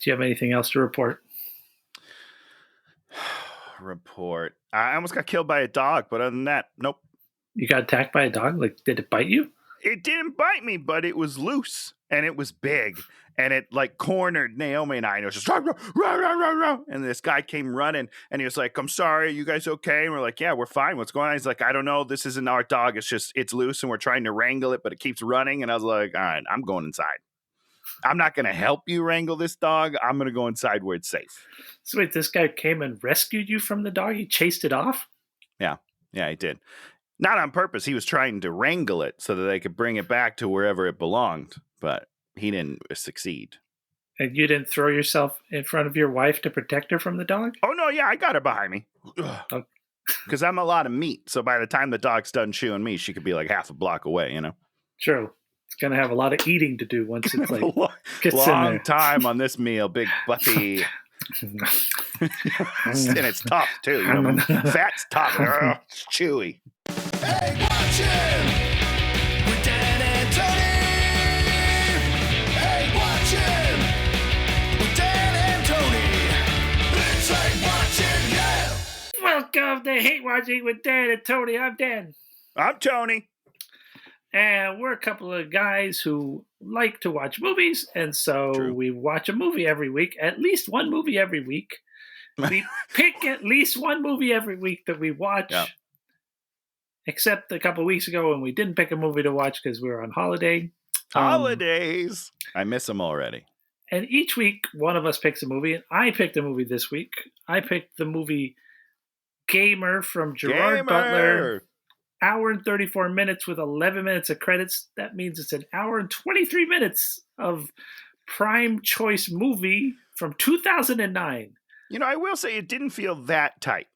Do you have anything else to report? Report. I almost got killed by a dog, but other than that, nope. You got attacked by a dog? Like, did it bite you? It didn't bite me, but it was loose and it was big and it like cornered Naomi and I. And it was just rah, rah, rah, rah, rah, rah. And this guy came running and he was like, "I'm sorry, you guys okay?" And we're like, "Yeah, we're fine. What's going on?" He's like, "I don't know. This isn't our dog. It's loose and we're trying to wrangle it, but it keeps running." And I was like, "All right, I'm going inside. I'm not going to help you wrangle this dog. I'm going to go inside where it's safe." So wait, this guy came and rescued you from the dog? He chased it off? Yeah, he did. Not on purpose. He was trying to wrangle it so that they could bring it back to wherever it belonged, but he didn't succeed. And you didn't throw yourself in front of your wife to protect her from the dog? Oh, no, yeah, I got her behind me. Because I'm a lot of meat, so by the time the dog's done chewing me, she could be like half a block away, you know? True. It's going to have a lot of eating to do once it's like gets in long there. time on this meal, big buffy. And it's tough, too. You know? Fat's tough. It's chewy. Hey, watch him with Dan and Tony. Hey, watch him with Dan and Tony. It's like watching, yeah. Welcome to Hate Watching with Dan and Tony. I'm Dan. I'm Tony. And we're a couple of guys who like to watch movies. And so True. We watch a movie every week, at least one movie every week. We pick at least one movie every week that we watch. Yeah. Except a couple of weeks ago when we didn't pick a movie to watch because we were on holiday. Holidays. I miss them already. And each week, one of us picks a movie. And I picked a movie this week. I picked the movie Gamer from Gerard Butler. Hour and 34 minutes with 11 minutes of credits. That means it's an hour and 23 minutes of prime choice movie from 2009. You know, I will say it didn't feel that tight.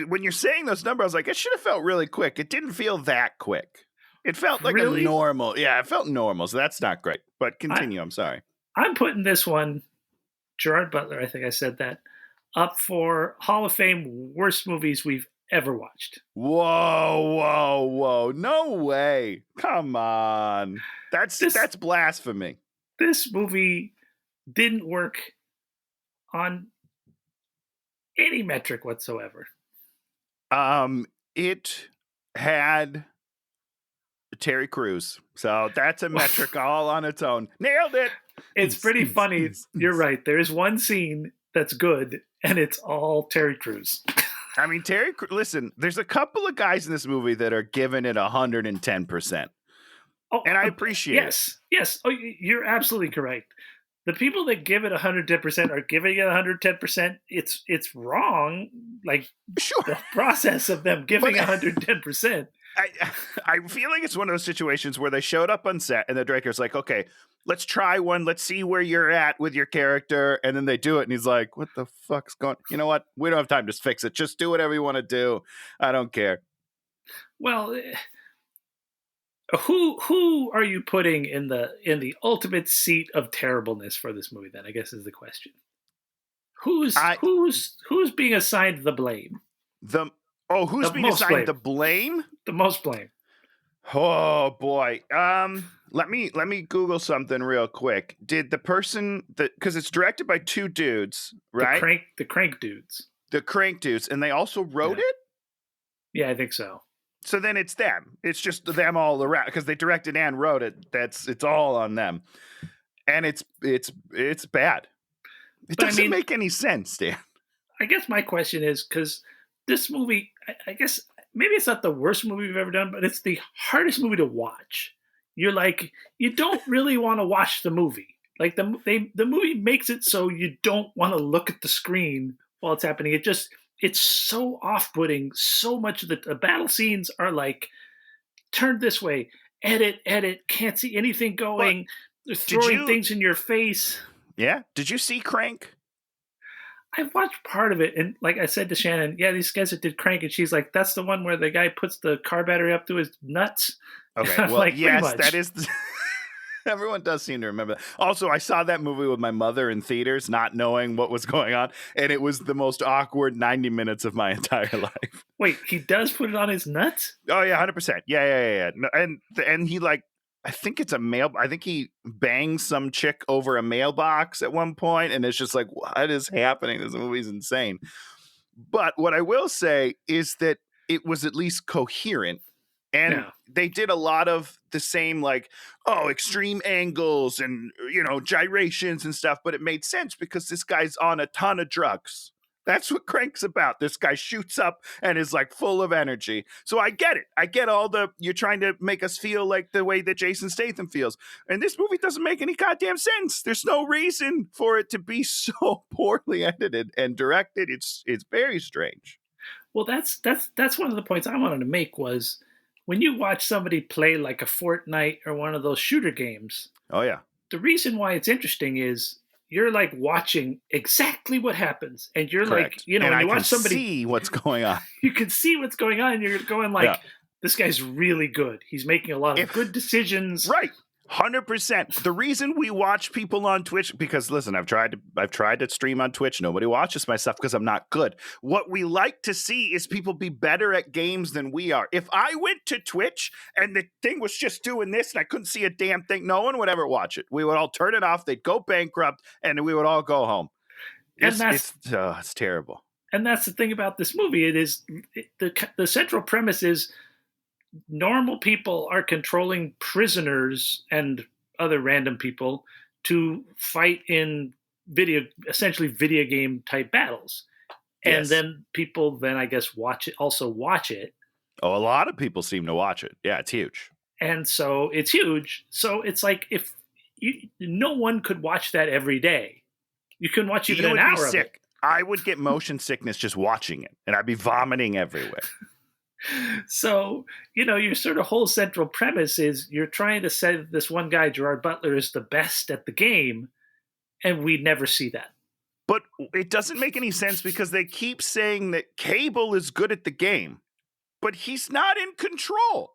When you're saying those numbers, I was like, it should have felt really quick. It didn't feel that quick. It felt like Really? a normal. Yeah, it felt normal. So that's not great. But continue. I'm sorry. I'm putting this one, Gerard Butler, I think I said that, up for Hall of Fame worst movies we've ever watched. Whoa. No way. Come on. That's blasphemy. This movie didn't work on any metric whatsoever. It had Terry Crews. So that's a metric all on its own. Nailed it. It's pretty funny. You're right. There's one scene that's good, and it's all Terry Crews. I mean, listen, there's a couple of guys in this movie that are giving it 110%. Oh, and I appreciate it. Yes. Oh, you're absolutely correct. The people that give it 110% are giving it 110%. It's wrong. Like, sure, the process of them giving 110%. I feel like it's one of those situations where they showed up on set and the director's like, okay, let's try one. Let's see where you're at with your character. And then they do it. And he's like, what the fuck's going on? You know what? We don't have time to fix it. Just do whatever you want to do. I don't care. Well, who are you putting in the ultimate seat of terribleness for this movie then, I guess is the question. Who's being assigned the blame? Who's being assigned the blame? The most blame. Oh boy. Let me Google something real quick. Did the person because it's directed by two dudes, right? The crank dudes. The crank dudes, and they also wrote it? Yeah, I think so. So then it's them. It's just them all around because they directed and wrote it. It's all on them. And it's bad. It doesn't make any sense, Dan. I guess my question is because this movie, I guess maybe it's not the worst movie we've ever done, but it's the hardest movie to watch. You're like, you don't really want to watch the movie. Like the movie makes it so you don't want to look at the screen while it's happening. It's so off-putting. So much of the battle scenes are like, turn this way, edit, can't see anything going. They're throwing things in your face. Yeah. Did you see Crank? I watched part of it, and like I said to Shannon, yeah, these guys that did Crank, and she's like, that's the one where the guy puts the car battery up to his nuts. Okay, well, like, yes, that is... Everyone does seem to remember that. Also, I saw that movie with my mother in theaters, not knowing what was going on, and it was the most awkward 90 minutes of my entire life. Wait, he does put it on his nuts? Oh, yeah, 100%. Yeah. No, and he, like, I think it's a mail. I think he bangs some chick over a mailbox at one point, and it's just like, what is happening? This movie's insane. But what I will say is that it was at least coherent. And Yeah. they did a lot of the same, like, extreme angles and, gyrations and stuff. But it made sense because this guy's on a ton of drugs. That's what Crank's about. This guy shoots up and is like full of energy. So I get it. I get you're trying to make us feel like the way that Jason Statham feels. And this movie doesn't make any goddamn sense. There's no reason for it to be so poorly edited and directed. It's very strange. Well, that's one of the points I wanted to make was when you watch somebody play like a Fortnite or one of those shooter games. Oh, yeah. The reason why it's interesting is you're like watching exactly what happens, and you're Correct. like, when and you watch somebody, see what's going on. you can see what's going on, and you're going like, this guy's really good. He's making a lot of good decisions. Right. 100%. The reason we watch people on Twitch, because listen, I've tried to stream on Twitch. Nobody watches my stuff because I'm not good. What we like to see is people be better at games than we are. If I went to Twitch and the thing was just doing this and I couldn't see a damn thing, no one would ever watch it. We would all turn it off. They'd go bankrupt and we would all go home. It's terrible. And that's the thing about this movie. The central premise is normal people are controlling prisoners and other random people to fight in essentially video game type battles. And then people I guess watch it. Oh, a lot of people seem to watch it. Yeah, it's huge. And so it's huge. So it's like no one could watch that every day. You couldn't watch even an hour of it. I would get motion sickness just watching it, and I'd be vomiting everywhere. So, your sort of whole central premise is you're trying to say that this one guy, Gerard Butler, is the best at the game, and we never see that. But it doesn't make any sense because they keep saying that Cable is good at the game, but he's not in control.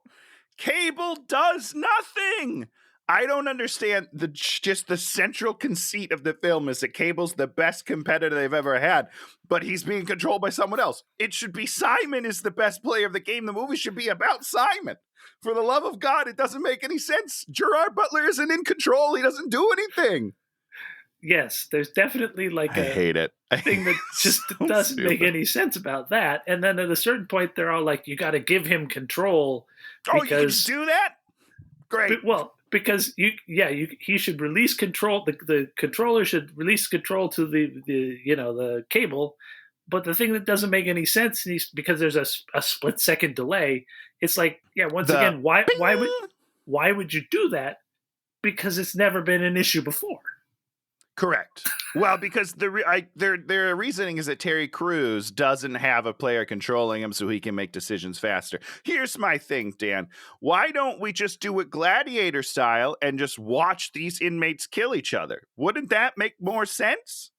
Cable does nothing. I don't understand just the central conceit of the film is that Cable's the best competitor they've ever had, but he's being controlled by someone else. It should be Simon is the best player of the game. The movie should be about Simon. For the love of God, it doesn't make any sense. Gerard Butler isn't in control. He doesn't do anything. Yes, there's definitely like I hate it. Thing that just so doesn't make any sense about that. And then at a certain point, they're all like, you got to give him control. You can do that? Great. Because he should release control. The controller should release control to the Cable. But the thing that doesn't make any sense is because there's a split second delay. It's like, again, why would you do that? Because it's never been an issue before. Correct. Well, because their reasoning is that Terry Crews doesn't have a player controlling him so he can make decisions faster. Here's my thing, Dan. Why don't we just do it Gladiator style and just watch these inmates kill each other? Wouldn't that make more sense?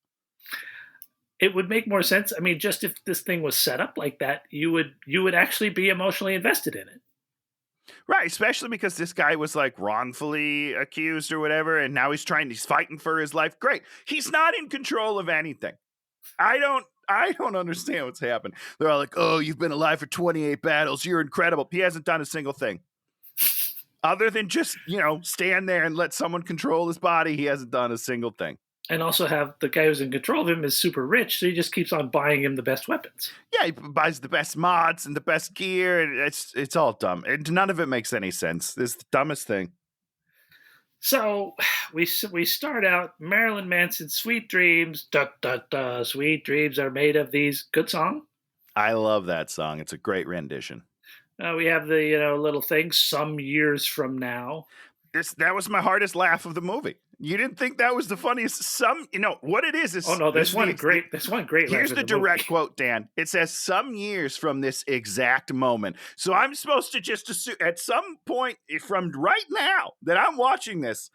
It would make more sense. I mean, just if this thing was set up like that, you would actually be emotionally invested in it. Right, especially because this guy was like wrongfully accused or whatever, and now he's fighting for his life. Great. He's not in control of anything. I don't understand what's happened. They're all like, oh, you've been alive for 28 battles. You're incredible. He hasn't done a single thing. Other than just, stand there and let someone control his body, he hasn't done a single thing. And also have the guy who's in control of him is super rich, so he just keeps on buying him the best weapons. Yeah, he buys the best mods and the best gear, and it's all dumb. And none of it makes any sense. It's the dumbest thing. So we start out, Marilyn Manson, Sweet Dreams, da, da, da, sweet dreams are made of these. Good song. I love that song. It's a great rendition. We have the little thing, Some Years From Now. That was my hardest laugh of the movie. You didn't think that was the funniest? What it is. Oh no, there's one great. Here's the direct quote, Dan. It says some years from this exact moment. So I'm supposed to just assume at some point from right now that I'm watching this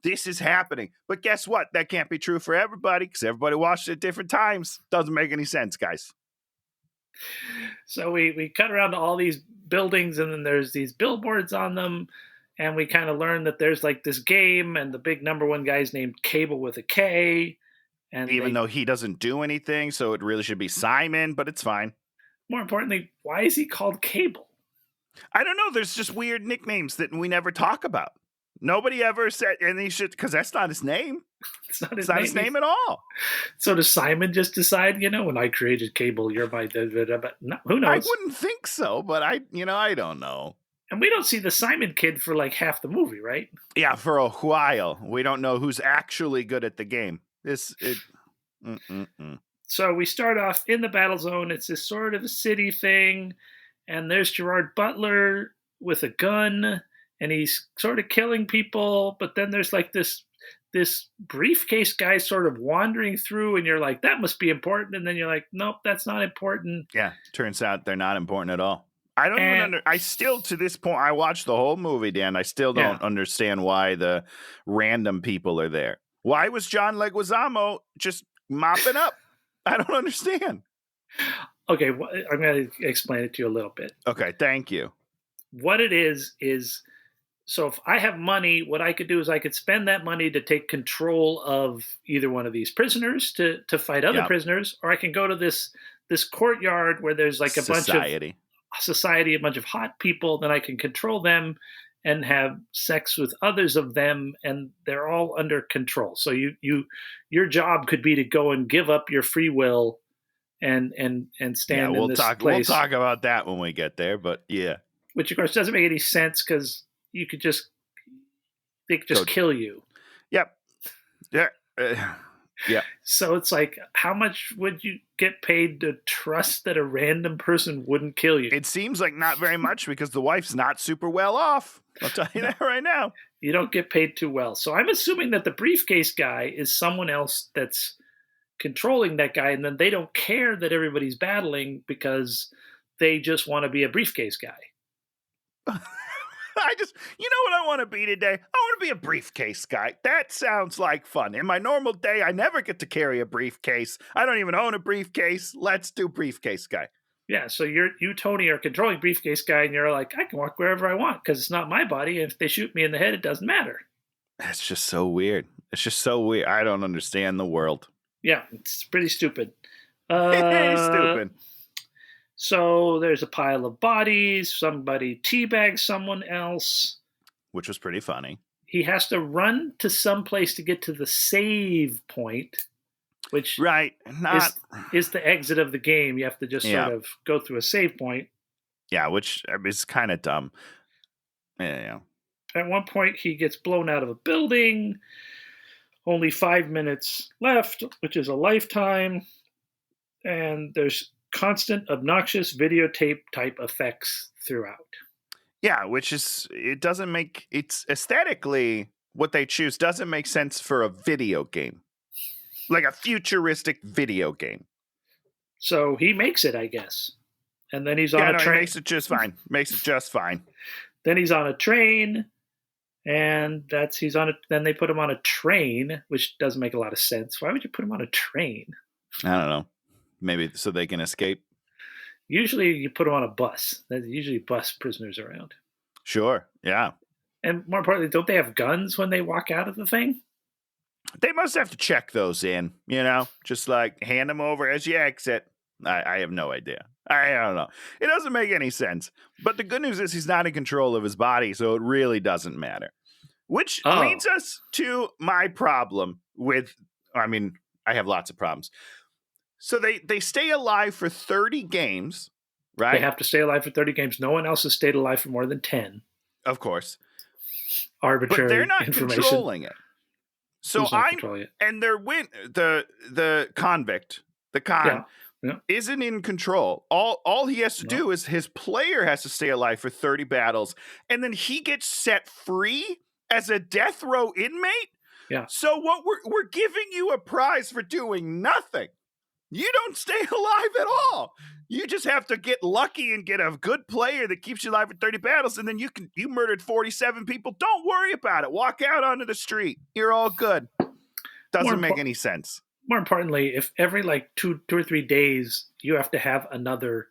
is happening. But guess what? That can't be true for everybody because everybody watched it at different times. Doesn't make any sense, guys. So we cut around to all these buildings, and then there's these billboards on them. And we kind of learn that there's like this game, and the big number one guy's named Cable with a K. And even though he doesn't do anything, so it really should be Simon, but it's fine. More importantly, why is he called Cable? I don't know. There's just weird nicknames that we never talk about. Nobody ever said, and he should, because that's not his name. It's not It's not his name at all. So does Simon just decide, when I created cable, you're my but no, who I knows? wouldn't think so, but I don't know. And we don't see the Simon kid for like half the movie, right? Yeah, for a while. We don't know who's actually good at the game. So we start off in the battle zone. It's this sort of a city thing. And there's Gerard Butler with a gun. And he's sort of killing people. But then there's like this briefcase guy sort of wandering through. And you're like, that must be important. And then you're like, nope, that's not important. Yeah, turns out they're not important at all. I don't even I still, to this point, I watched the whole movie, Dan. I still don't understand why the random people are there. Why was John Leguizamo just mopping up? I don't understand. Okay, well, I'm going to explain it to you a little bit. Okay, thank you. What it is, so if I have money, what I could do is I could spend that money to take control of either one of these prisoners to fight other prisoners, or I can go to this courtyard where there's like a bunch of hot people, then I can control them and have sex with others of them, and they're all under control. So your job could be to go and give up your free will and stand in this place. We'll talk about that when we get there, but yeah. Which of course doesn't make any sense because they could just kill you. Yep. Yeah. Yeah. So it's like, how much would you get paid to trust that a random person wouldn't kill you? It seems like not very much because the wife's not super well off. I'll tell you that right now. You don't get paid too well. So I'm assuming that the briefcase guy is someone else that's controlling that guy, and then they don't care that everybody's battling because they just want to be a briefcase guy. You know what I want to be today? I want to be a briefcase guy. That sounds like fun. In my normal day, I never get to carry a briefcase. I don't even own a briefcase. Let's do briefcase guy. Yeah, so you, Tony, are controlling briefcase guy, and you're like, I can walk wherever I want because it's not my body. And if they shoot me in the head, it doesn't matter. That's just so weird. It's just so weird. I don't understand the world. Yeah, it's pretty stupid. Stupid. So there's a pile of bodies. Somebody teabags someone else. Which was pretty funny. He has to run to some place to get to the save point, which is the exit of the game. You have to just sort of go through a save point. Yeah, which is kind of dumb. Yeah. At one point, he gets blown out of a building. Only 5 minutes left, which is a lifetime. And there's constant obnoxious videotape type effects throughout. Yeah, it's aesthetically what they choose doesn't make sense for a video game. Like a futuristic video game. So he makes it, I guess. And then he's on a train. He makes it just fine. Then he's on a train, and then they put him on a train, which doesn't make a lot of sense. Why would you put him on a train? I don't know. Maybe so they can escape. Usually you put them on a bus. There's usually bus prisoners around. Sure, yeah. And more importantly, don't they have guns when they walk out of the thing? They must have to check those in, just like hand them over as you exit. I have no idea. I don't know. It doesn't make any sense. But the good news is he's not in control of his body, so it really doesn't matter. Which leads us to my problem I have lots of problems. So they stay alive for 30 games, right? They have to stay alive for 30 games. No one else has stayed alive for more than 10. Of course. Arbitrary But they're not information. controlling it. So and the convict, isn't in control. All he has to do is his player has to stay alive for 30 battles, and then he gets set free as a death row inmate. Yeah. So what we're giving you a prize for doing nothing. You don't stay alive at all. You just have to get lucky and get a good player that keeps you alive for 30 battles, and then you murdered 47 people. Don't worry about it. Walk out onto the street. You're all good. Doesn't make any sense. More importantly, if every like two or 3 days you have to have another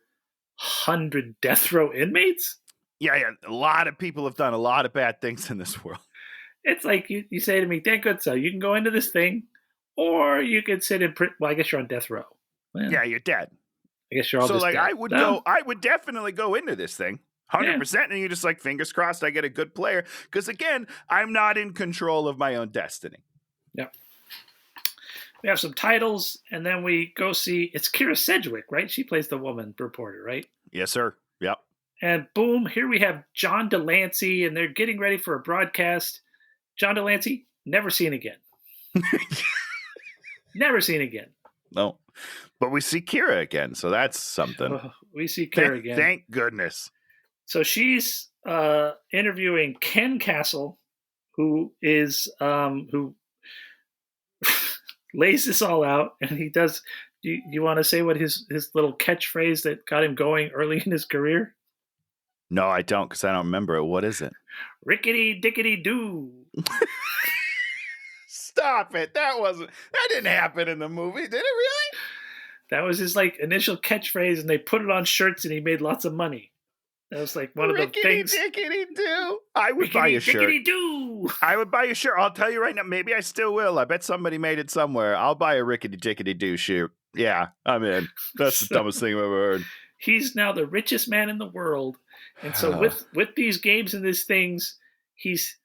100 death row inmates? Yeah. A lot of people have done a lot of bad things in this world. It's like you say to me, Dan Goodso, you can go into this thing, or you could sit in prison. Well, I guess you're on death row. Well, yeah, you're dead. I guess you're all so like dead. I would definitely go into this thing. 100%. And you're just like, fingers crossed I get a good player. Because again, I'm not in control of my own destiny. Yep. We have some titles, and then we go see, it's Kira Sedgwick, right? She plays the woman reporter, right? Yes, sir. Yep. And boom, here we have John Delancey, and they're getting ready for a broadcast. John Delancey, never seen again. Never seen again. No. But we see Kira again, so that's something. We see Kira again. Thank goodness. So she's interviewing Ken Castle, who is who lays this all out, and he does. Do you want to say what his little catchphrase that got him going early in his career? No, I don't, because I don't remember it. What is it? Rickety dickety doo. Stop it! That didn't happen in the movie, did it? Really? That was his like initial catchphrase, and they put it on shirts, and he made lots of money. That was like one of the things. Rickety dickety-doo. I would buy a shirt. Rickety-dickety-doo. I would buy a shirt. I'll tell you right now. Maybe I still will. I bet somebody made it somewhere. I'll buy a rickety-dickety-doo shirt. Yeah, I'm in. That's the dumbest thing I've ever heard. He's now the richest man in the world, and so with these games and these things, he's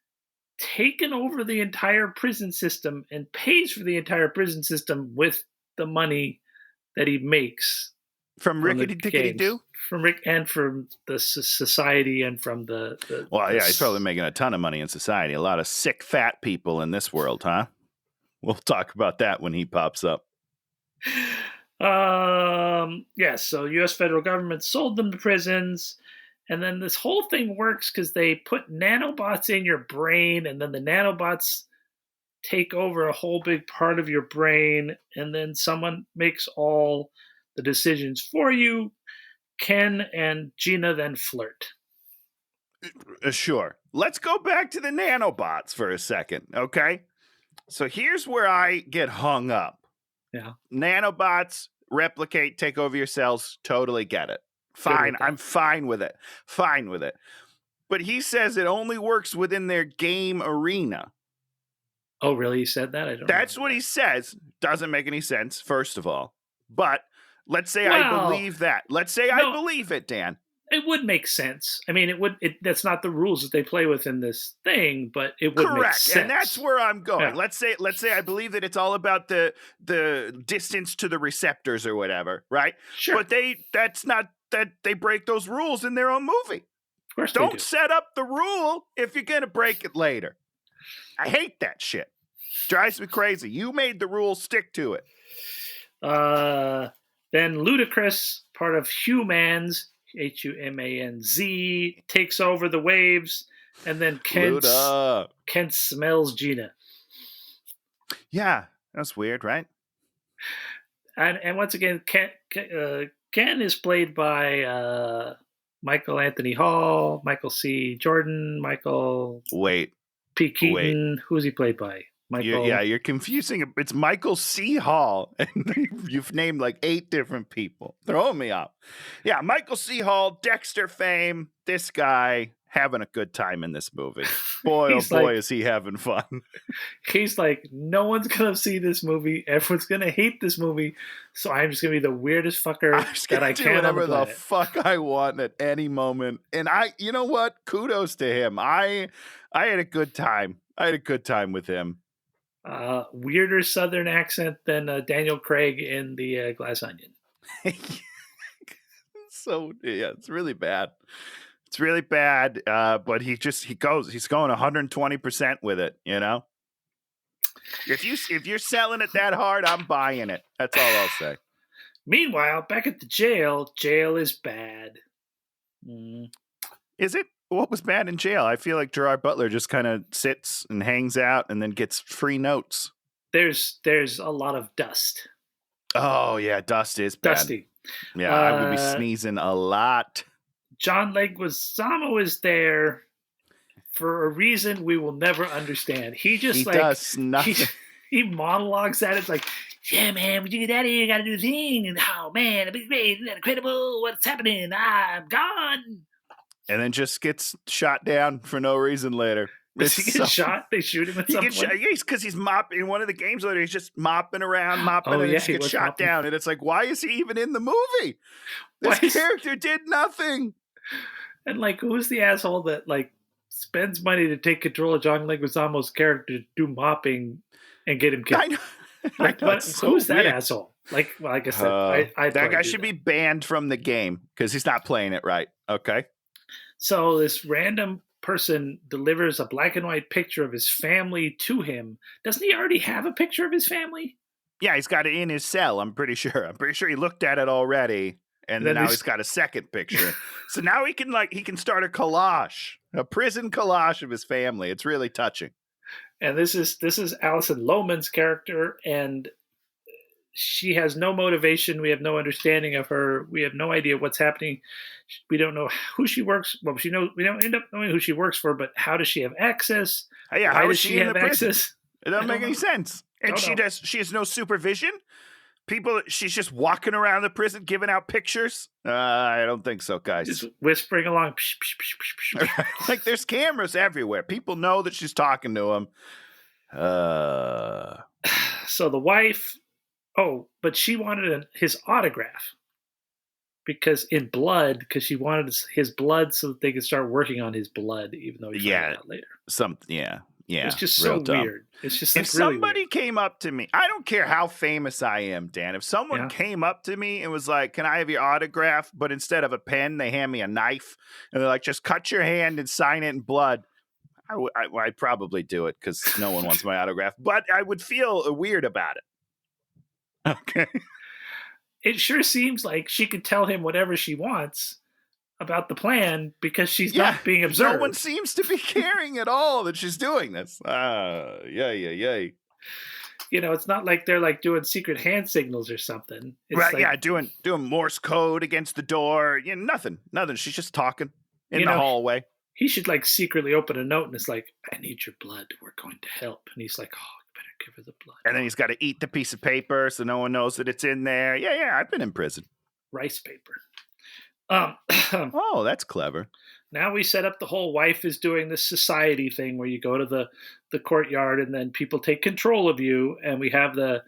taken over the entire prison system and pays for the entire prison system with the money that he makes from rickety-dickety-doo. From Rick and from the society and from the well, yeah, he's probably making a ton of money in society. A lot of sick, fat people in this world, huh? We'll talk about that when he pops up. Yes. So U.S. federal government sold them to prisons, and then this whole thing works because they put nanobots in your brain, and then the nanobots take over a whole big part of your brain, and then someone makes all the decisions for you. Ken and Gina then flirt. Sure. Let's go back to the nanobots for a second, okay? So here's where I get hung up. Yeah. Nanobots replicate, take over your cells. Totally get it. Fine. I'm fine with it. Fine with it. But he says it only works within their game arena. Oh, really? He said that? I don't know. That's what he says. Doesn't make any sense, first of all. But let's say I believe that. Let's say I believe it, Dan. It would make sense. I mean, that's not the rules that they play with in this thing, but it would make sense. And that's where I'm going. Yeah. Let's say I believe that it's all about the distance to the receptors or whatever, right? Sure. But they break those rules in their own movie. Of course Don't set up the rule if you're gonna break it later. I hate that shit. Drives me crazy. You made the rules, stick to it. Then Ludacris, part of Humans, Humanz, takes over the waves, and then Ken smells Gina. Yeah, that's weird, right? And once again, Ken is played by Micheal C Hall, Michael C. Jordan, Michael P. Keaton. Who's he played by? You're confusing. It's Micheal C Hall, and you've named like 8 different people. Throwing me off. Yeah, Micheal C Hall, Dexter fame. This guy having a good time in this movie. Boy, is he having fun. He's like, no one's gonna see this movie. Everyone's gonna hate this movie. So I'm just gonna be the weirdest fucker that I can. Do whatever the fuck I want at any moment. And you know what? Kudos to him. I had a good time. I had a good time with him. Weirder Southern accent than Daniel Craig in the Glass Onion. So yeah, it's really bad. It's really bad. But he's going 120% with it. You know, if you're selling it that hard, I'm buying it. That's all I'll say. Meanwhile, back at the jail is bad. Is it? What was bad in jail? I feel like Gerard Butler just kind of sits and hangs out and then gets free notes. There's a lot of dust. Oh, yeah. Dust is bad. Dusty. Yeah, I would be sneezing a lot. John Leguizamo is there for a reason we will never understand. He does nothing. He monologues at it. It's like, yeah, man, when you get out of here, you got to do the thing. And, oh, man, it'd be great. Isn't that incredible? What's happening? I'm gone. And then just gets shot down for no reason later. Does he get shot? They shoot him at some point? Yeah, because he's mopping. In one of the games later, he's just mopping around, and then just gets shot down. And it's like, why is he even in the movie? This character did nothing. And like, who's the asshole that like spends money to take control of John Leguizamo's character to do mopping and get him killed? I know. Like, I know, it's so who's that weird. asshole? Like, well, I guess I'd that probably guy do should that. be banned from the game because he's not playing it right. Okay. So this random person delivers a black and white picture of his family to him. Doesn't he already have a picture of his family? Yeah, he's got it in his cell. I'm pretty sure. I'm pretty sure he looked at it already, and then now he's got a second picture. So now he can start a collage, a prison collage of his family. It's really touching. And this is Alison Lohman's character, and she has no motivation. We have no understanding of her. We have no idea what's happening. We don't know who she works. Well, we don't end up knowing who she works for. But how does she have access? Yeah, Why how does is she in the prison? access? It doesn't make any sense. And she has no supervision. She's just walking around the prison giving out pictures. I don't think so, guys. Just whispering along. Like there's cameras everywhere. People know that she's talking to him. So the wife, but she wanted his autograph because she wanted his blood so that they could start working on his blood, even though he found out later. Yeah, it's just so weird. It's just if really somebody weird. came up to me, I don't care how famous I am, Dan. If someone came up to me and was like, "Can I have your autograph?" But instead of a pen, they hand me a knife, and they're like, "Just cut your hand and sign it in blood." I'd probably do it because no one wants my autograph, but I would feel weird about it. Okay. It sure seems like she could tell him whatever she wants about the plan because she's not being observed. No one seems to be caring at all that she's doing this. Yay. It's not like they're like doing secret hand signals or something. It's right, like, doing Morse code against the door. Nothing. She's just talking in the hallway. He should like secretly open a note and it's like, "I need your blood. We're going to help." And he's like, "Oh, better give her the blood." And then he's got to eat the piece of paper so no one knows that it's in there. Yeah, I've been in prison. Rice paper. Oh, that's clever. Now we set up the whole wife is doing this society thing where you go to the courtyard and then people take control of you, and we have the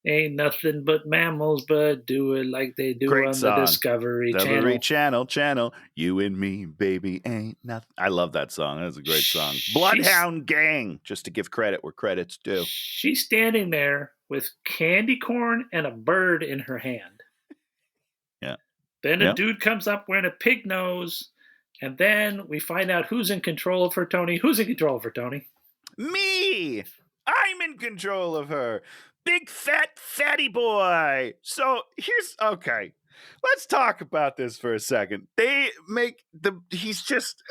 "Ain't nothing but mammals, but do it like they do Great on song. the Discovery Channel. You and me, baby, ain't nothing. I love that song. That's a great song. Bloodhound Gang, just to give credit where credit's due. She's standing there with candy corn and a bird in her hand. Yeah. Then a dude comes up wearing a pig nose, and then we find out who's in control of her, Tony. Who's in control of her, Tony? Me! I'm in control of her. Big fatty boy. So okay. Let's talk about this for a second. They make he's just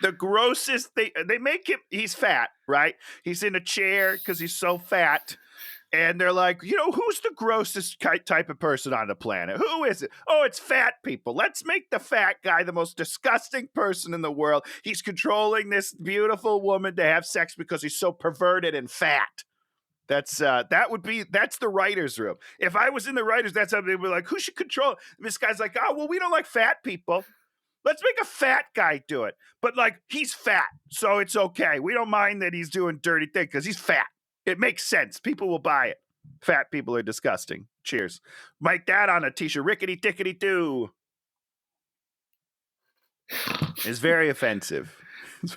the grossest. They make him, he's fat, right? He's in a chair because he's so fat. And they're like, who's the grossest type of person on the planet? Who is it? Oh, it's fat people. Let's make the fat guy the most disgusting person in the world. He's controlling this beautiful woman to have sex because he's so perverted and fat. That's the writer's room. If I was in the writers, that's how they'd be like, who should control it? And this guy's like, oh, well, we don't like fat people. Let's make a fat guy do it. But like, he's fat, so it's okay. We don't mind that he's doing dirty things because he's fat. It makes sense. People will buy it. Fat people are disgusting. Cheers. Write that on a t-shirt. Rickety tickety doo. It's very offensive.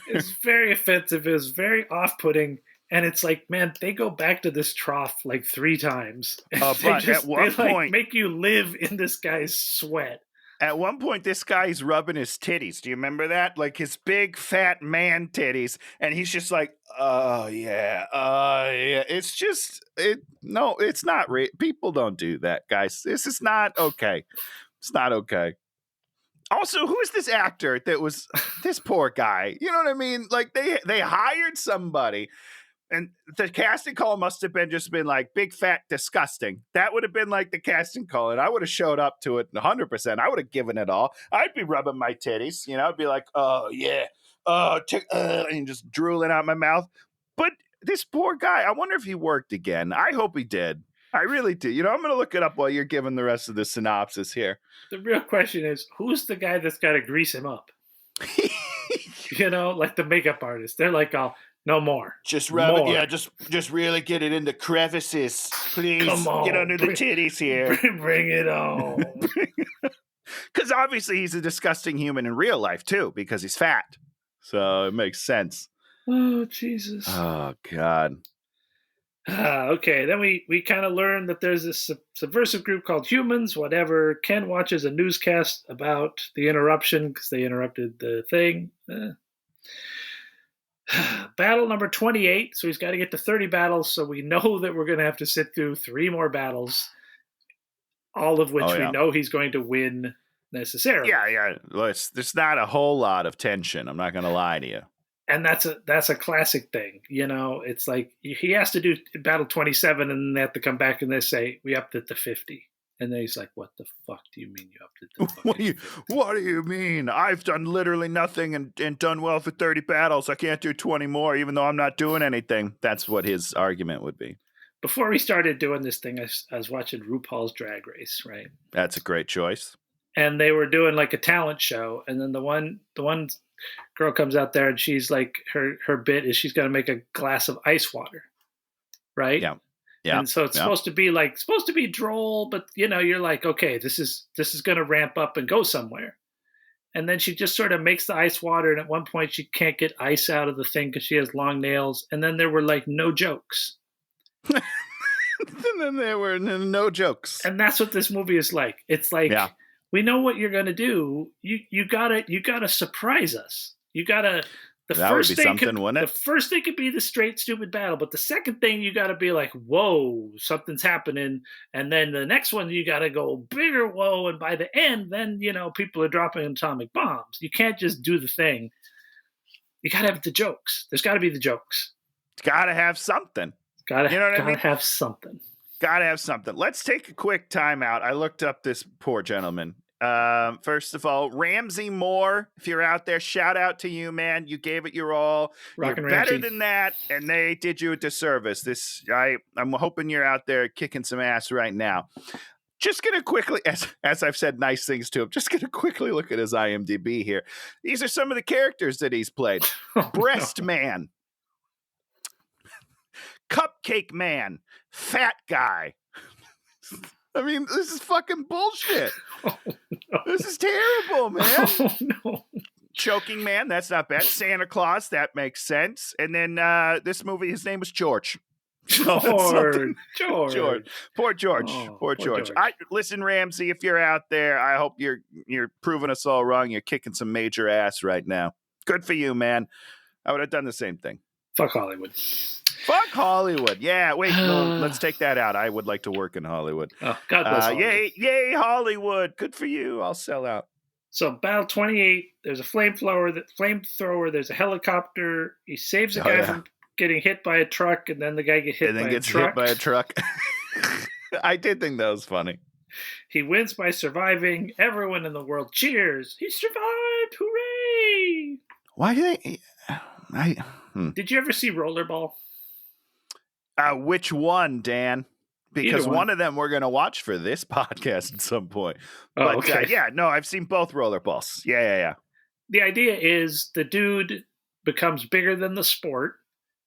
It's very offensive. It was very off-putting. And it's like, man, they go back to this trough like 3 times. But at one point, make you live in this guy's sweat. At one point, this guy's rubbing his titties. Do you remember that? Like his big fat man titties. And he's just like, oh, yeah. It's just, no, it's not real. People don't do that, guys. This is not okay. It's not okay. Also, who is this actor that was this poor guy? You know what I mean? Like they hired somebody. And the casting call must have been like big, fat, disgusting. That would have been like the casting call. And I would have showed up to it 100%. I would have given it all. I'd be rubbing my titties. I'd be like, oh, yeah. And just drooling out my mouth. But this poor guy, I wonder if he worked again. I hope he did. I really do. I'm going to look it up while you're giving the rest of the synopsis here. The real question is, who's the guy that's got to grease him up? Like the makeup artist. They're like, oh, no more. Just rub it. Yeah, just really get it into crevices. Please. Come on. Get under the titties here. Bring it on. Because obviously he's a disgusting human in real life too, because he's fat. So it makes sense. Oh, Jesus. Oh God. Okay, then we kind of learn that there's this subversive group called Humans, whatever. Ken watches a newscast about the interruption because they interrupted the thing. Battle number 28, so he's got to get to 30 battles, so we know that we're going to have to sit through 3 more battles, all of which we know he's going to win necessarily. Yeah. There's not a whole lot of tension. I'm not going to lie to you. And that's a classic thing. It's like he has to do battle 27 and then they have to come back and they say, we upped it to 50. And then he's like, what the fuck do you mean you upped it to 50? What do you mean? I've done literally nothing and done well for 30 battles. I can't do 20 more, even though I'm not doing anything. That's what his argument would be. Before we started doing this thing, I was watching RuPaul's Drag Race, right? That's a great choice. And they were doing like a talent show. And then the one girl comes out there and she's like, her bit is she's going to make a glass of ice water, right? Yeah. And so it's supposed to be droll, but you're like, okay, this is going to ramp up and go somewhere. And then she just sort of makes the ice water, and at one point she can't get ice out of the thing because she has long nails. And then there were like no jokes. And then there were no jokes. And that's what this movie is like. It's like, we know what you're going to do. You gotta surprise us. You gotta. That would be something, wouldn't it? The first thing could be the straight stupid battle, but the second thing you got to be like, whoa, something's happening, and then the next one you got to go bigger, whoa, and by the end, then people are dropping atomic bombs. You can't just do the thing. You got to have the jokes. There's got to be the jokes. It's got to have something. Gotta have something. Gotta have something. Let's take a quick time out. I looked up this poor gentleman. First of all, Ramsey Moore, if you're out there, shout out to you, man. You gave it your all. You're better than that, and they did you a disservice. I'm hoping you're out there kicking some ass right now. Just gonna quickly, as I've said nice things to him, just gonna quickly look at his IMDb here. These are some of the characters that he's played. Breast Man, Cupcake Man, Fat Guy. I mean, this is fucking bullshit. Oh, no. This is terrible, man. Oh, no. Choking Man, that's not bad. Santa Claus, that makes sense. And then this movie, his name was George. George. Poor George. Oh, poor George. Listen, Ramsey, if you're out there, I hope you're proving us all wrong. You're kicking some major ass right now. Good for you, man. I would have done the same thing. Fuck Hollywood. Fuck Hollywood. Yeah, wait, no, let's take that out. I would like to work in Hollywood. Oh, God bless Hollywood. Yay, Hollywood. Good for you. I'll sell out. So battle 28, there's a flamethrower, there's a helicopter. He saves a guy from getting hit by a truck, and then the guy gets hit by a truck. I did think that was funny. He wins by surviving. Everyone in the world cheers. He survived. Hooray! Why do they... Did you ever see Rollerball? Which one, Dan? Because one of them we're going to watch for this podcast at some point. But okay. I've seen both Rollerballs. Yeah. The idea is the dude becomes bigger than the sport,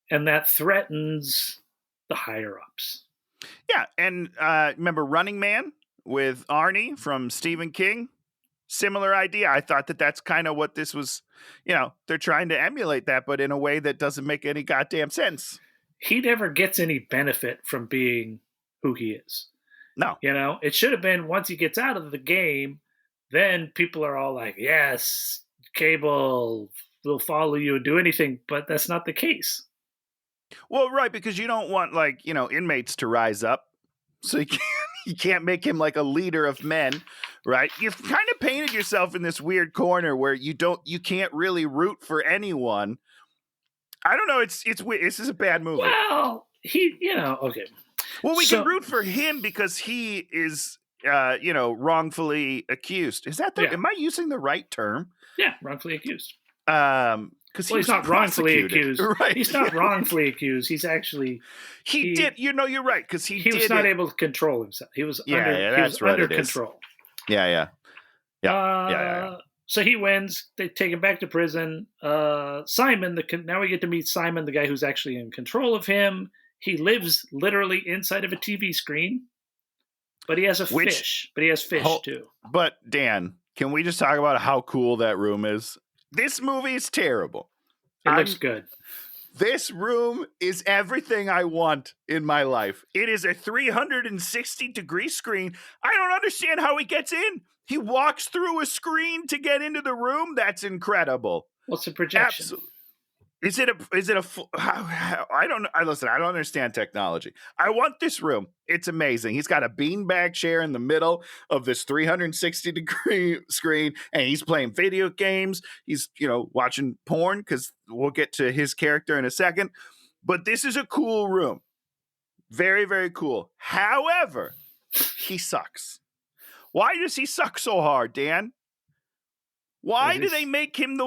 and that threatens the higher-ups. Yeah, and remember Running Man with Arnie from Stephen King? Similar idea. I thought that's kind of what this was. They're trying to emulate that, but in a way that doesn't make any goddamn sense. He never gets any benefit from being who he is. No. It should have been once he gets out of the game, then people are all like, yes, Cable will follow you and do anything, but that's not the case. Well, right, because you don't want, inmates to rise up. So you can't make him like a leader of men, right? You've kind of painted yourself in this weird corner where you can't really root for anyone. I don't know. It's weird. This is a bad movie. Well, okay. Well, we can root for him because he is, wrongfully accused. Is that am I using the right term? Yeah, wrongfully accused. Because he's not wrongfully accused. Right. He's not wrongfully accused. He's actually he did. You're right because he was not able to control himself. He was under control. Yeah. So he wins. They take him back to prison. Simon, now we get to meet Simon, the guy who's actually in control of him. He lives literally inside of a TV screen. But he has a Which- fish. But he has fish Hol- too. But Dan, can we just talk about how cool that room is? This movie is terrible. It looks good. This room is everything I want in my life. It is a 360-degree screen. I don't understand how he gets in. He walks through a screen to get into the room. That's incredible. What's the projection? Absolutely. Is it a I don't know. Listen, I don't understand technology. I want this room. It's amazing. He's got a beanbag chair in the middle of this 360-degree screen, and he's playing video games. He's, watching porn, because we'll get to his character in a second. But this is a cool room. Very, very cool. However, he sucks. Why does he suck so hard, Dan? Why do they make him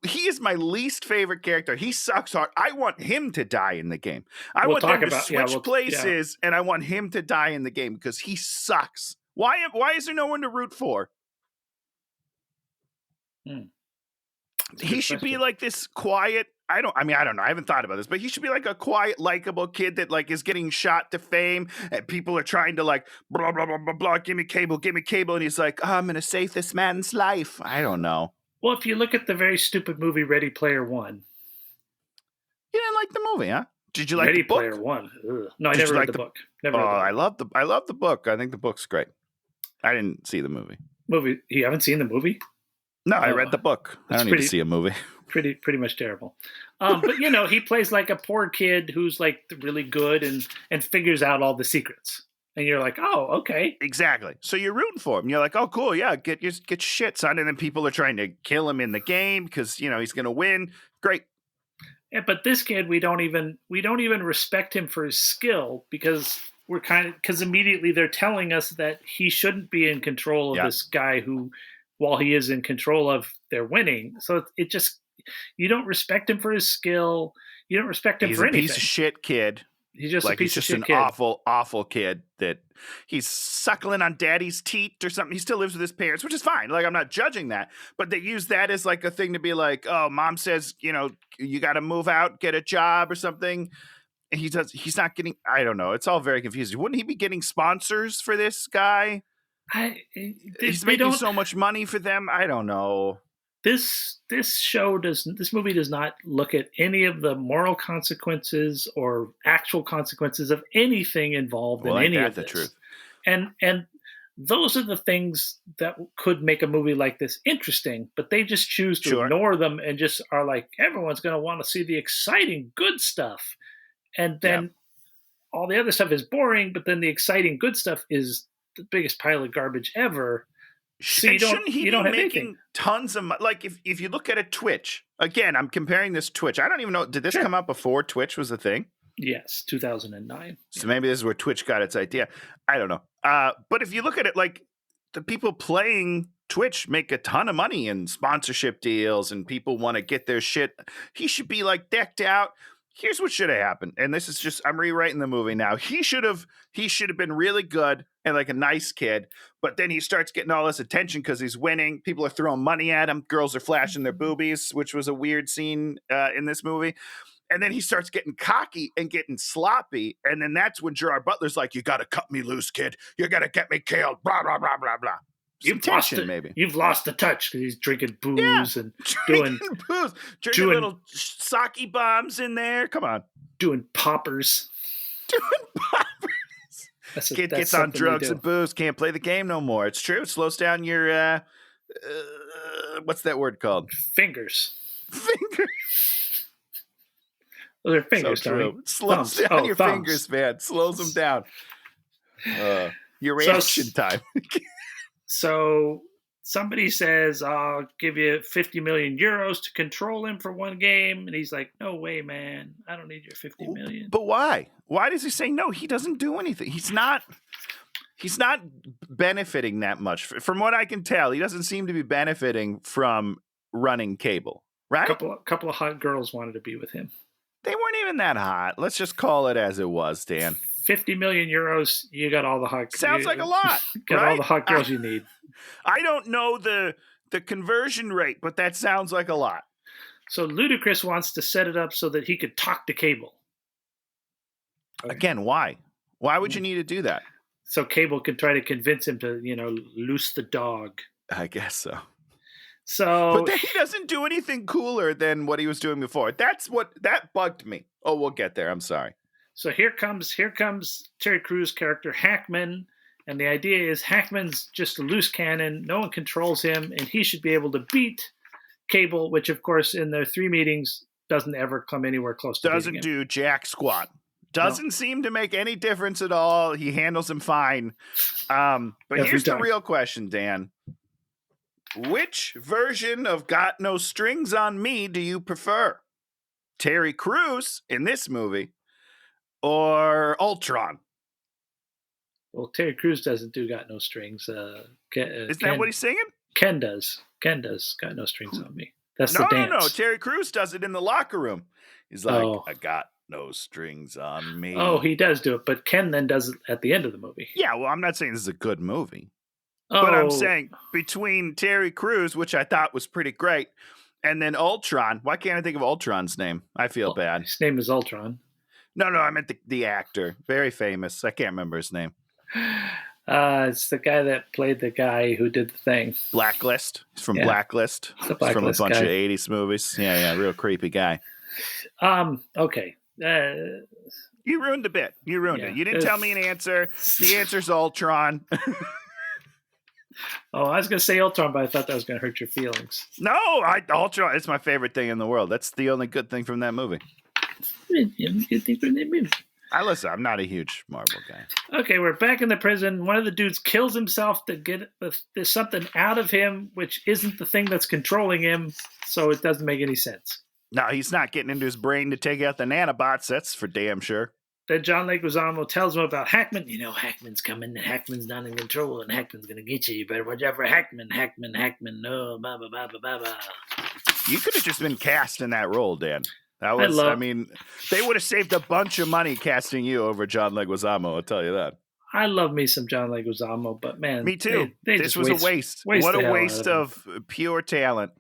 he is my least favorite character. He sucks hard. I want him to die in the game. I want them to switch places, and I want him to die in the game because he sucks. Why is there no one to root for? He should be like this quiet. I don't know. I haven't thought about this, but he should be like a quiet, likable kid that like is getting shot to fame, and people are trying to like blah blah blah blah blah. Give me cable, and he's like, I'm gonna save this man's life. I don't know. Well, if you look at the very stupid movie Ready Player One, you didn't like the movie, huh? Did you like Ready the book? Player One? Ugh. No, I never read the book. Never read the book. I love the book. I think the book's great. I didn't see the movie. You haven't seen the movie? No, I read the book. I don't need to see a movie. Pretty much terrible. But he plays like a poor kid who's like really good and figures out all the secrets. And you're like, oh, okay. Exactly. So you're rooting for him. You're like, oh, cool, yeah, get your shit, son. And then people are trying to kill him in the game because he's gonna win. Great. Yeah, but this kid, we don't even respect him for his skill because because immediately they're telling us that he shouldn't be in control of this guy who, while he is in control of, they're winning. So it just, you don't respect him for his skill. You don't respect him for anything. He's a piece of shit kid. He's just a piece of shit kid. Awful, awful kid that he's suckling on daddy's teat or something. He still lives with his parents, which is fine. Like, I'm not judging that. But they use that as like a thing to be like, oh, mom says, you got to move out, get a job or something. And he's not getting, I don't know. It's all very confusing. Wouldn't he be getting sponsors for this guy? He's making so much money for them. I don't know. This movie does not look at any of the moral consequences or actual consequences of anything involved in any of this. The truth. And those are the things that could make a movie like this interesting, but they just choose to ignore them and just are like, everyone's going to want to see the exciting good stuff. And then all the other stuff is boring, but then the exciting good stuff is the biggest pile of garbage ever. So you don't have making anything. Tons of money. Like if you look at a Twitch, again, I'm comparing this Twitch. I don't even know. Did this come out before Twitch was a thing? Yes, 2009. So maybe this is where Twitch got its idea. I don't know. But if you look at it, like the people playing Twitch make a ton of money in sponsorship deals, and people want to get their shit. He should be like decked out. Here's what should have happened. And this is just, I'm rewriting the movie now. He should have been really good and like a nice kid, but then he starts getting all this attention because he's winning. People are throwing money at him. Girls are flashing their boobies, which was a weird scene in this movie. And then he starts getting cocky and getting sloppy. And then that's when Gerard Butler's like, you got to cut me loose, kid. You got to get me killed. Blah, blah, blah, blah, blah. You've lost the touch because he's drinking booze and drinking little sake bombs in there. Come on, doing poppers. Kid gets on drugs and booze, can't play the game no more. It's true. It slows down your what's that word called? Fingers. Those are fingers. So true. Slows down your fingers, man. Slows them down. Your reaction time. So somebody says, I'll give you 50 million euros to control him for one game. And he's like, no way, man. I don't need your 50 million. But why? Why does he say no? He doesn't do anything. He's not benefiting that much. From what I can tell, he doesn't seem to be benefiting from running cable, right? A couple of hot girls wanted to be with him. They weren't even that hot. Let's just call it as it was, Dan. 50 million euros, you got all the hot girls. Sounds like a lot. Got all the hot girls you need. I don't know the conversion rate, but that sounds like a lot. So Ludacris wants to set it up so that he could talk to Cable. Okay. Again, why? Why would you need to do that? so Cable could try to convince him to, loose the dog. I guess so. So, But then he doesn't do anything cooler than what he was doing before. That bugged me. Oh, we'll get there. I'm sorry. So here comes Terry Crews' character Hackman, and the idea is Hackman's just a loose cannon. No one controls him, and he should be able to beat Cable, which of course in their 3 meetings doesn't ever come anywhere close to Doesn't do jack squat. Doesn't seem to make any difference at all. He handles him fine. But here's the real question, Dan. Which version of Got No Strings on Me do you prefer? Terry Crews in this movie or Ultron? Well, Terry Crews doesn't do Got No Strings. Isn't that what he's singing? Ken does. Ken does Got No Strings on Me. That's the dance. No. Terry Crews does it in the locker room. He's like, I got no strings on me. Oh, he does do it, but Ken then does it at the end of the movie. Yeah, well, I'm not saying this is a good movie. But I'm saying between Terry Crews, which I thought was pretty great, and then Ultron. Why can't I think of Ultron's name? I feel bad. His name is Ultron. No, I meant the actor. Very famous. I can't remember his name. It's the guy that played the guy who did the thing. Blacklist. He's from Blacklist. The Blacklist from a bunch guy. of 80s movies. Yeah, real creepy guy. Okay. You ruined the bit. You ruined it. You didn't tell me an answer. The answer's Ultron. Oh, I was going to say Ultron, but I thought that was going to hurt your feelings. No, Ultron is my favorite thing in the world. That's the only good thing from that movie. Listen, I'm not a huge Marvel guy. Okay, we're back in the prison. One of the dudes kills himself to get there's something out of him, which isn't the thing that's controlling him, so it doesn't make any sense. No, he's not getting into his brain to take out the nanobots. That's for damn sure. Then John Leguizamo tells him about Hackman. Hackman's coming, and Hackman's not in control, and Hackman's going to get you. You better watch out for Hackman. No, ba ba ba ba ba ba. You could have just been cast in that role, Dan. They would have saved a bunch of money casting you over John Leguizamo, I'll tell you that. I love me some John Leguizamo, but man. Me too. This was a waste. What a waste of pure talent.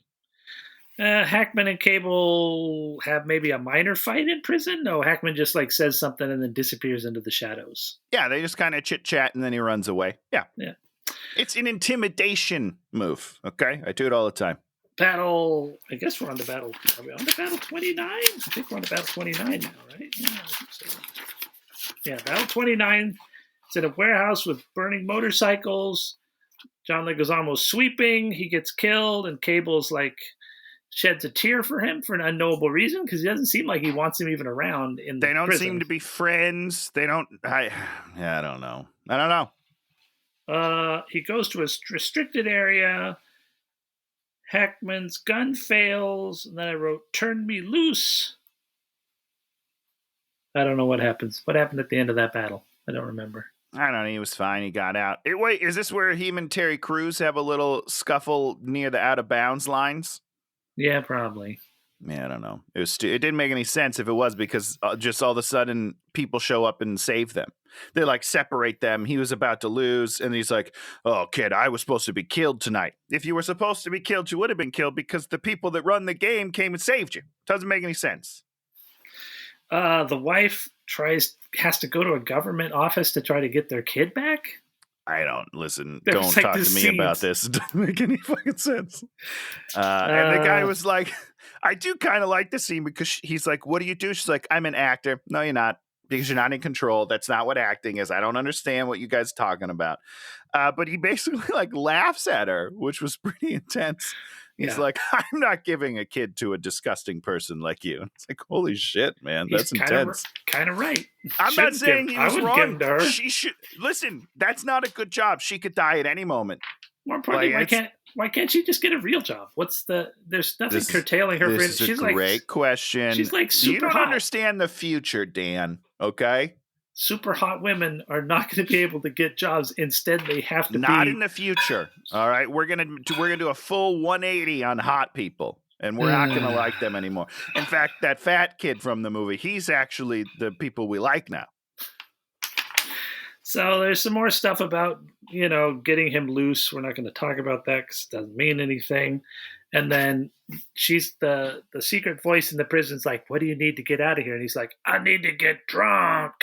Hackman and Cable have maybe a minor fight in prison. No, Hackman just says something and then disappears into the shadows. Yeah, they just kind of chit chat and then he runs away. Yeah. It's an intimidation move. Okay, I do it all the time. Battle. I guess we're on the battle. Are we on the battle 29? I think we're on the battle 29 now, right? Yeah, I think so. Yeah, battle 29. It's in a warehouse with burning motorcycles. John Leguizamo's sweeping. He gets killed, and Cable's sheds a tear for him for an unknowable reason because he doesn't seem like he wants him even around in the They don't prison. seem to be friends. They don't. I don't know. He goes to a restricted area. Hackman's gun fails, and then I wrote, "Turn me loose." I don't know what happens. What happened at the end of that battle? I don't remember. I don't know. He was fine. He got out. Wait, is this where him and Terry Crews have a little scuffle near the out of bounds lines? Yeah, probably. Yeah, I don't know. It didn't make any sense if it was because just all of a sudden people show up and save them. They separate them. He was about to lose, and he's like, "Oh, kid, I was supposed to be killed tonight. If you were supposed to be killed, you would have been killed because the people that run the game came and saved you." Doesn't make any sense. The wife has to go to a government office to try to get their kid back. I don't listen. There's don't talk to me about this. It doesn't make any fucking sense. And the guy was like, I do kind of like the scene because he's like, "What do you do?" She's like, "I'm an actor." "No, you're not, because you're not in control. That's not what acting is. I don't understand what you guys are talking about." But he basically laughs at her, which was pretty intense. He's like, "I'm not giving a kid to a disgusting person like you." It's like, holy shit, man. That's intense. Kind of right. I'm not saying he was wrong. Give to her. She should listen. That's not a good job. She could die at any moment. More importantly, why can't she just get a real job? There's nothing curtailing her. This is a great question. She's super You don't hot. understand the future, Dan. Okay. Super hot women are not going to be able to get jobs. Instead, they have to not in the future. All right, we're gonna do a full 180 on hot people, and we're not gonna like them anymore. In fact, that fat kid from the movie, he's actually the people we like now. So there's some more stuff about getting him loose. We're not going to talk about that because it doesn't mean anything. And then she's the secret voice in the prison's like, "What do you need to get out of here?" And he's like, "I need to get drunk."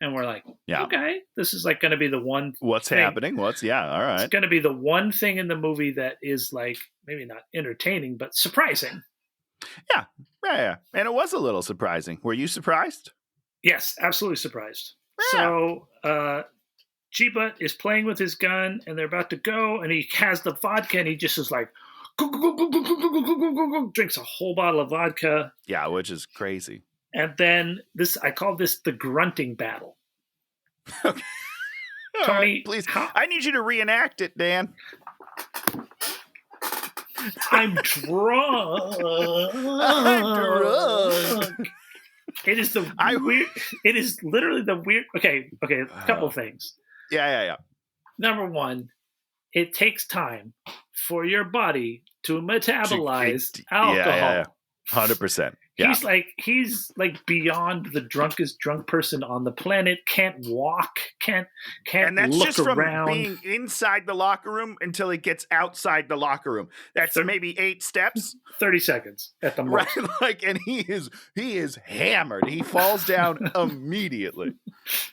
And we're like, Yeah. okay, this is like going to be the one. What's thing. happening? All It's right. going to be the one thing in the movie that is like maybe not entertaining, but surprising. Yeah. And it was a little surprising. Were you surprised? Yes, absolutely surprised. Yeah. So G-Butt is playing with his gun, and they're about to go, and he has the vodka, and he just is like, drinks a whole bottle of vodka. Yeah, which is crazy. And then I call this the grunting battle. Okay. Tony, right, please. I need you to reenact it, Dan. I'm drunk. It is weird. It is literally the weird. Okay. A couple things. Yeah. Number one, it takes time for your body to metabolize alcohol. Yeah. 100%. Yeah. He's like beyond the drunkest drunk person on the planet. Can't walk. Can't and that's look just around. From being inside the locker room until he gets outside the locker room. That's maybe 8 steps. 30 seconds at the most. Right, and he is hammered. He falls down immediately,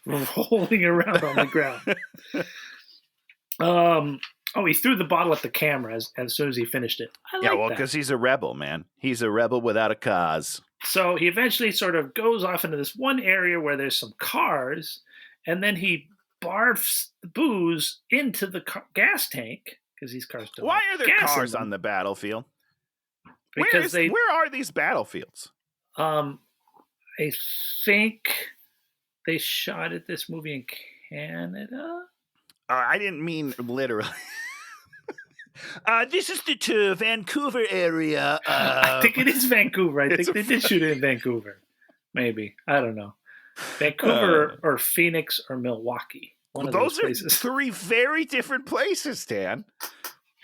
rolling around on the ground. He threw the bottle at the camera as soon as he finished it. Because he's a rebel, man. He's a rebel without a cause. So he eventually sort of goes off into this one area where there's some cars, and then he barfs the booze into the gas tank because these cars don't. Why are there cars on the battlefield? Because where are these battlefields? I think they shot at this movie in Canada. I didn't mean literally. This is the Vancouver area. I think it is Vancouver. I think they did shoot it in Vancouver. Maybe. I don't know. Vancouver or Phoenix or Milwaukee. Those are places. 3 very different places, Dan.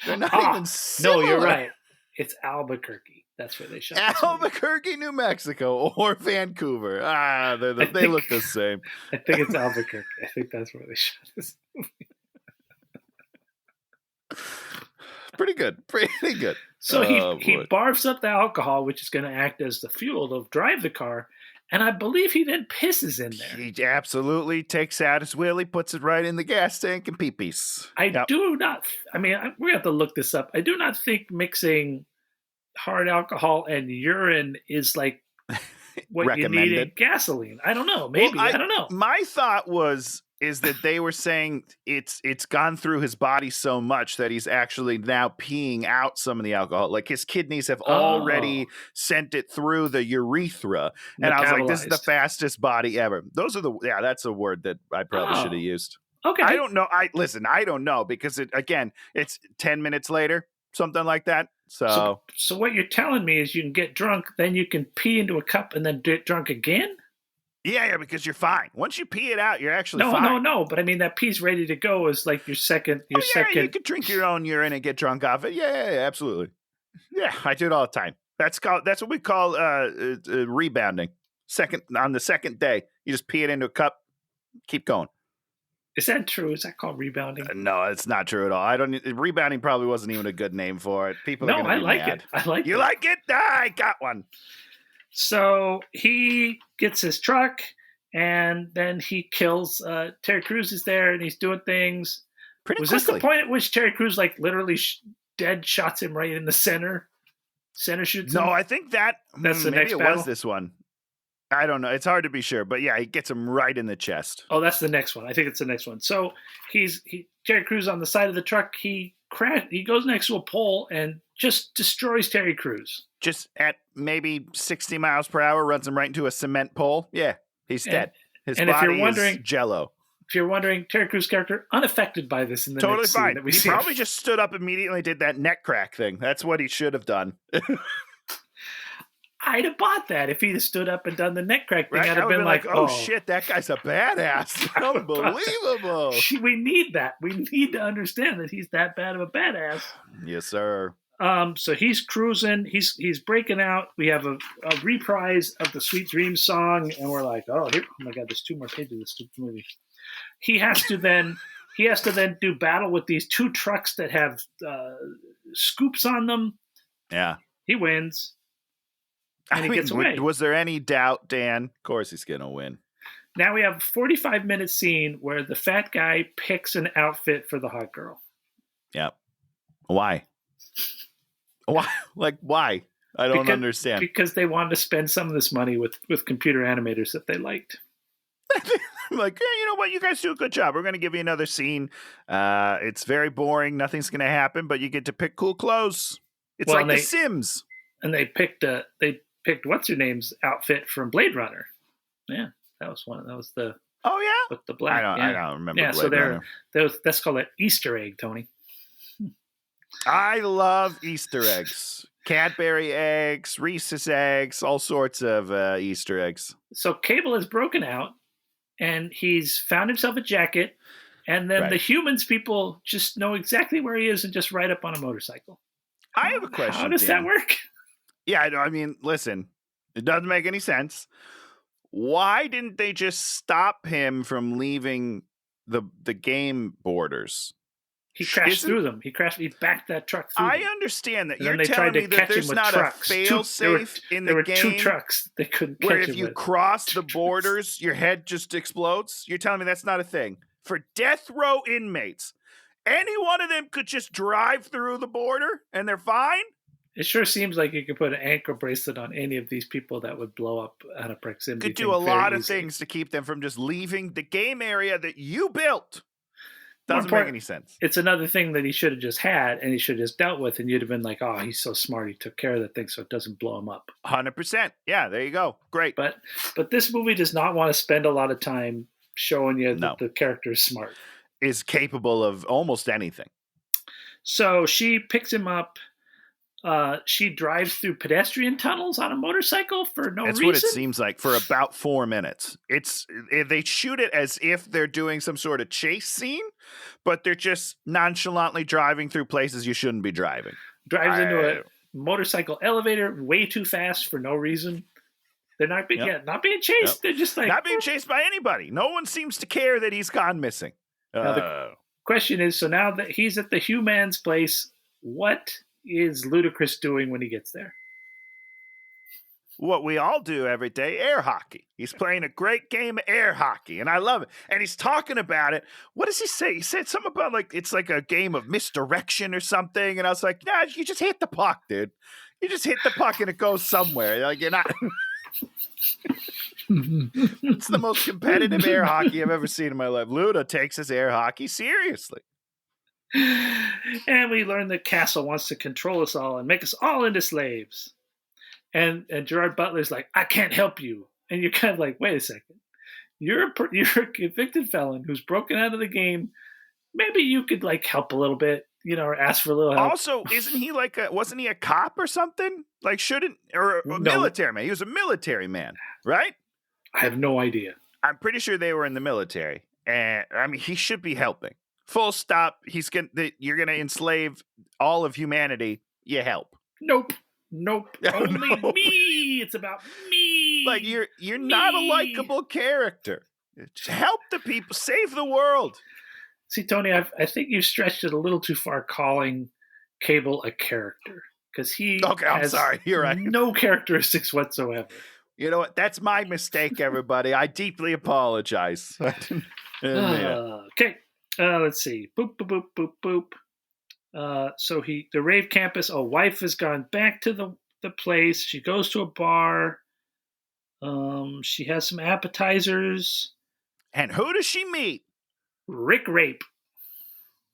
They're not even similar. No, you're right. It's Albuquerque. That's where they shot. Albuquerque, New Mexico, or Vancouver. They look the same. I think it's Albuquerque. I think that's where they shot this movie. Pretty good. So he barfs up the alcohol, which is going to act as the fuel to drive the car, and I believe he then pisses in there. He absolutely takes out his willy, puts it right in the gas tank, and pee-pees. Do not. I mean, we have to look this up. I do not think mixing hard alcohol and urine is like what you need in gasoline. I don't know. Maybe I don't know. My thought is that they were saying it's gone through his body so much that he's actually now peeing out some of the alcohol. Like his kidneys have already sent it through the urethra. And I was like, this is the fastest body ever. That's a word that I probably should have used. Okay. I don't know. I don't know because it's 10 minutes later, something like that. So what you're telling me is you can get drunk, then you can pee into a cup and then get drunk again? Yeah, because you're fine. Once you pee it out, you're actually fine. No. But I mean, that pee's ready to go is like your second. You could drink your own urine and get drunk off it. Yeah, absolutely. Yeah, I do it all the time. That's what we call rebounding. On the second day, you just pee it into a cup, keep going. Is that true? Is that called rebounding? No, it's not true at all. Rebounding probably wasn't even a good name for it. People are gonna be like mad. it. I like it. You like it? I got one. So he gets his truck, and then he kills. Terry Crews is there, and he's doing things. Was this the point at which Terry Crews like literally dead shots him right in the center? Center shoots him? No, I think that's the next battle. Was this one. I don't know. It's hard to be sure, but yeah, he gets him right in the chest. Oh, that's the next one. I think it's the next one. So Terry Crews on the side of the truck. He goes next to a pole and just destroys Terry Crews. Just at maybe 60 miles per hour, runs him right into a cement pole. Yeah, he's dead. His body is jello. If you're wondering, Terry Crews' character unaffected by this in the totally next fine. Scene that we he see. Probably just stood up immediately and did that neck crack thing. That's what he should have done. I'd have bought that if he'd have stood up and done the neck crack thing. Right? I'd have been like, oh shit, that guy's a badass. Unbelievable. We need that. We need to understand that he's that bad of a badass. Yes, sir. So he's cruising. He's breaking out. We have a reprise of the Sweet Dreams song, and we're like, oh my god, there's 2 more pages of this stupid movie. He has to then do battle with these 2 trucks that have scoops on them. Yeah. He wins. And he gets away. Was there any doubt, Dan? Of course he's going to win. Now we have a 45-minute scene where the fat guy picks an outfit for the hot girl. Yep. Why? Why? Like, why? I don't understand. Because they wanted to spend some of this money with computer animators that they liked. I'm like, yeah, you know what? You guys do a good job. We're going to give you another scene. It's very boring. Nothing's going to happen, but you get to pick cool clothes. It's like The Sims. And they picked what's her name's outfit from Blade Runner. Yeah, that was one. That was the with the black. I don't remember. Yeah, Blade Runner. That's called an Easter egg, Tony. I love Easter eggs. Cadbury eggs, Reese's eggs, all sorts of Easter eggs. So Cable is broken out, and he's found himself a jacket, and then the humans people just know exactly where he is and just ride up on a motorcycle. I have a question. How does that work? Yeah, I mean, listen, it doesn't make any sense. Why didn't they just stop him from leaving the game borders? He crashed through them. He backed that truck through them. I understand that. And you're they telling tried to me that catch there's him with not trucks. a fail-safe in the game. There were 2 trucks they couldn't catch him where if you cross the borders, your head just explodes? You're telling me that's not a thing? For death row inmates, any one of them could just drive through the border and they're fine? It sure seems like you could put an ankle bracelet on any of these people that would blow up out of proximity. Could do a lot of things to keep them from just leaving the game area that you built. Doesn't make any sense. It's another thing that he should have just had and he should have just dealt with, and you'd have been like, oh, he's so smart. He took care of that thing so it doesn't blow him up. 100%. Yeah, there you go. Great. But this movie does not want to spend a lot of time showing you that the character is smart. Is capable of almost anything. So she picks him up. She drives through pedestrian tunnels on a motorcycle for no reason. That's what it seems like for about 4 minutes. They shoot it as if they're doing some sort of chase scene, but they're just nonchalantly driving through places you shouldn't be driving. Drives into a motorcycle elevator way too fast for no reason. They're not being chased. Yep. They're just like not being chased by anybody. No one seems to care that he's gone missing. Now the question is, so now that he's at the human's place, what is Ludacris doing when he gets there? What we all do every day, air hockey. He's playing a great game of air hockey, and I love it. And he's talking about it. What does he say? He said something about it's like a game of misdirection or something. And I was like, nah, you just hit the puck, dude. You just hit the puck and it goes somewhere. Like, you're not. It's the most competitive air hockey I've ever seen in my life. Luda takes his air hockey seriously. And we learn that Castle wants to control us all and make us all into slaves. And Gerard Butler's like, I can't help you. And you're kind of like, wait a second. You're a convicted felon who's broken out of the game. Maybe you could help a little bit, or ask for a little help. Also, isn't he wasn't he a cop or something? Or a military man? He was a military man, right? I have no idea. I'm pretty sure they were in the military. And I mean, he should be helping. Full stop. You're gonna enslave all of humanity. You help. Nope. Only me. It's about me. Like you're not a likable character. Just help the people. Save the world. See, Tony, I think you stretched it a little too far calling Cable a character because he I'm sorry. You're right. No characteristics whatsoever. You know what? That's my mistake, everybody. I deeply apologize. Okay. Let's see. Boop, boop, boop, boop, boop. So the rave campus, a wife has gone back to the place. She goes to a bar. She has some appetizers. And who does she meet? Rick Rape.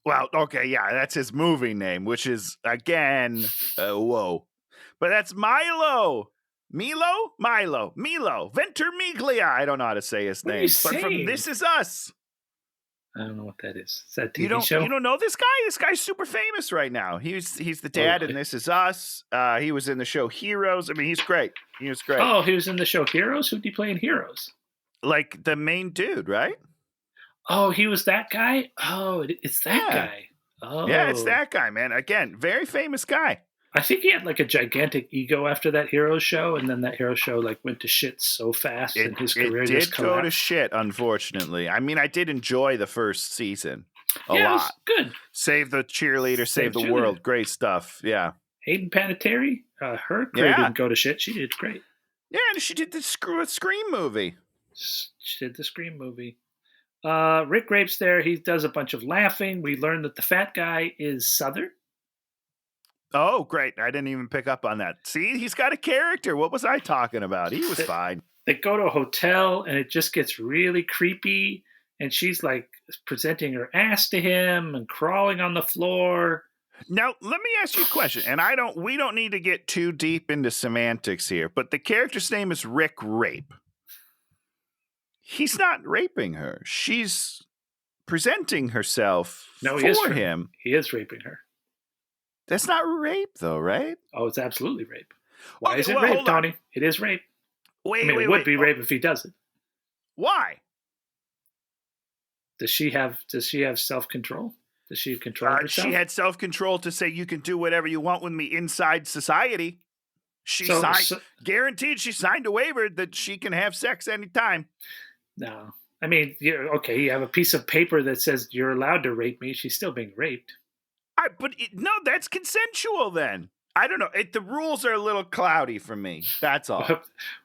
Well, okay, yeah, that's his movie name, which is, again, whoa. But that's Milo, Ventimiglia. I don't know how to say his name. But from This Is Us. I don't know what that is. Is that a TV show? You don't know this guy? This guy's super famous right now. He's the dad in This Is Us. He was in the show Heroes. I mean, he's great. He was great. Oh, he was in the show Heroes? Who'd he play in Heroes? Like the main dude, right? Oh, he was that guy? Oh, it's that guy. Oh. Yeah, it's that guy, man. Again, very famous guy. I think he had a gigantic ego after that Heroes show, and then that Heroes show went to shit so fast, and his career just collapsed. It did go to shit, unfortunately. I mean, I did enjoy the first season a lot. It was good. Save the cheerleader, save the world. Great stuff. Yeah. Hayden Panettiere, her career didn't go to shit. She did great. Yeah, and she did the Scream movie. She did the Scream movie. Rick Grape's there. He does a bunch of laughing. We learn that the fat guy is Southern. Oh, great. I didn't even pick up on that. See, he's got a character. What was I talking about? He was fine. They go to a hotel and it just gets really creepy. And she's like presenting her ass to him and crawling on the floor. Now, let me ask you a question. And we don't need to get too deep into semantics here, but the character's name is Rick Rape. He's not raping her. She's presenting herself for him. He is raping her. That's not rape, though, right? Oh, it's absolutely rape. Why is it rape, Tony? It is rape. Wait. It would be rape if he does it. Why? Does she have self-control? Does she control herself? She had self-control to say you can do whatever you want with me inside society. Guaranteed she signed a waiver that she can have sex anytime. No. I mean, you have a piece of paper that says you're allowed to rape me. She's still being raped. No, that's consensual then. I don't know. The rules are a little cloudy for me. That's all. We'll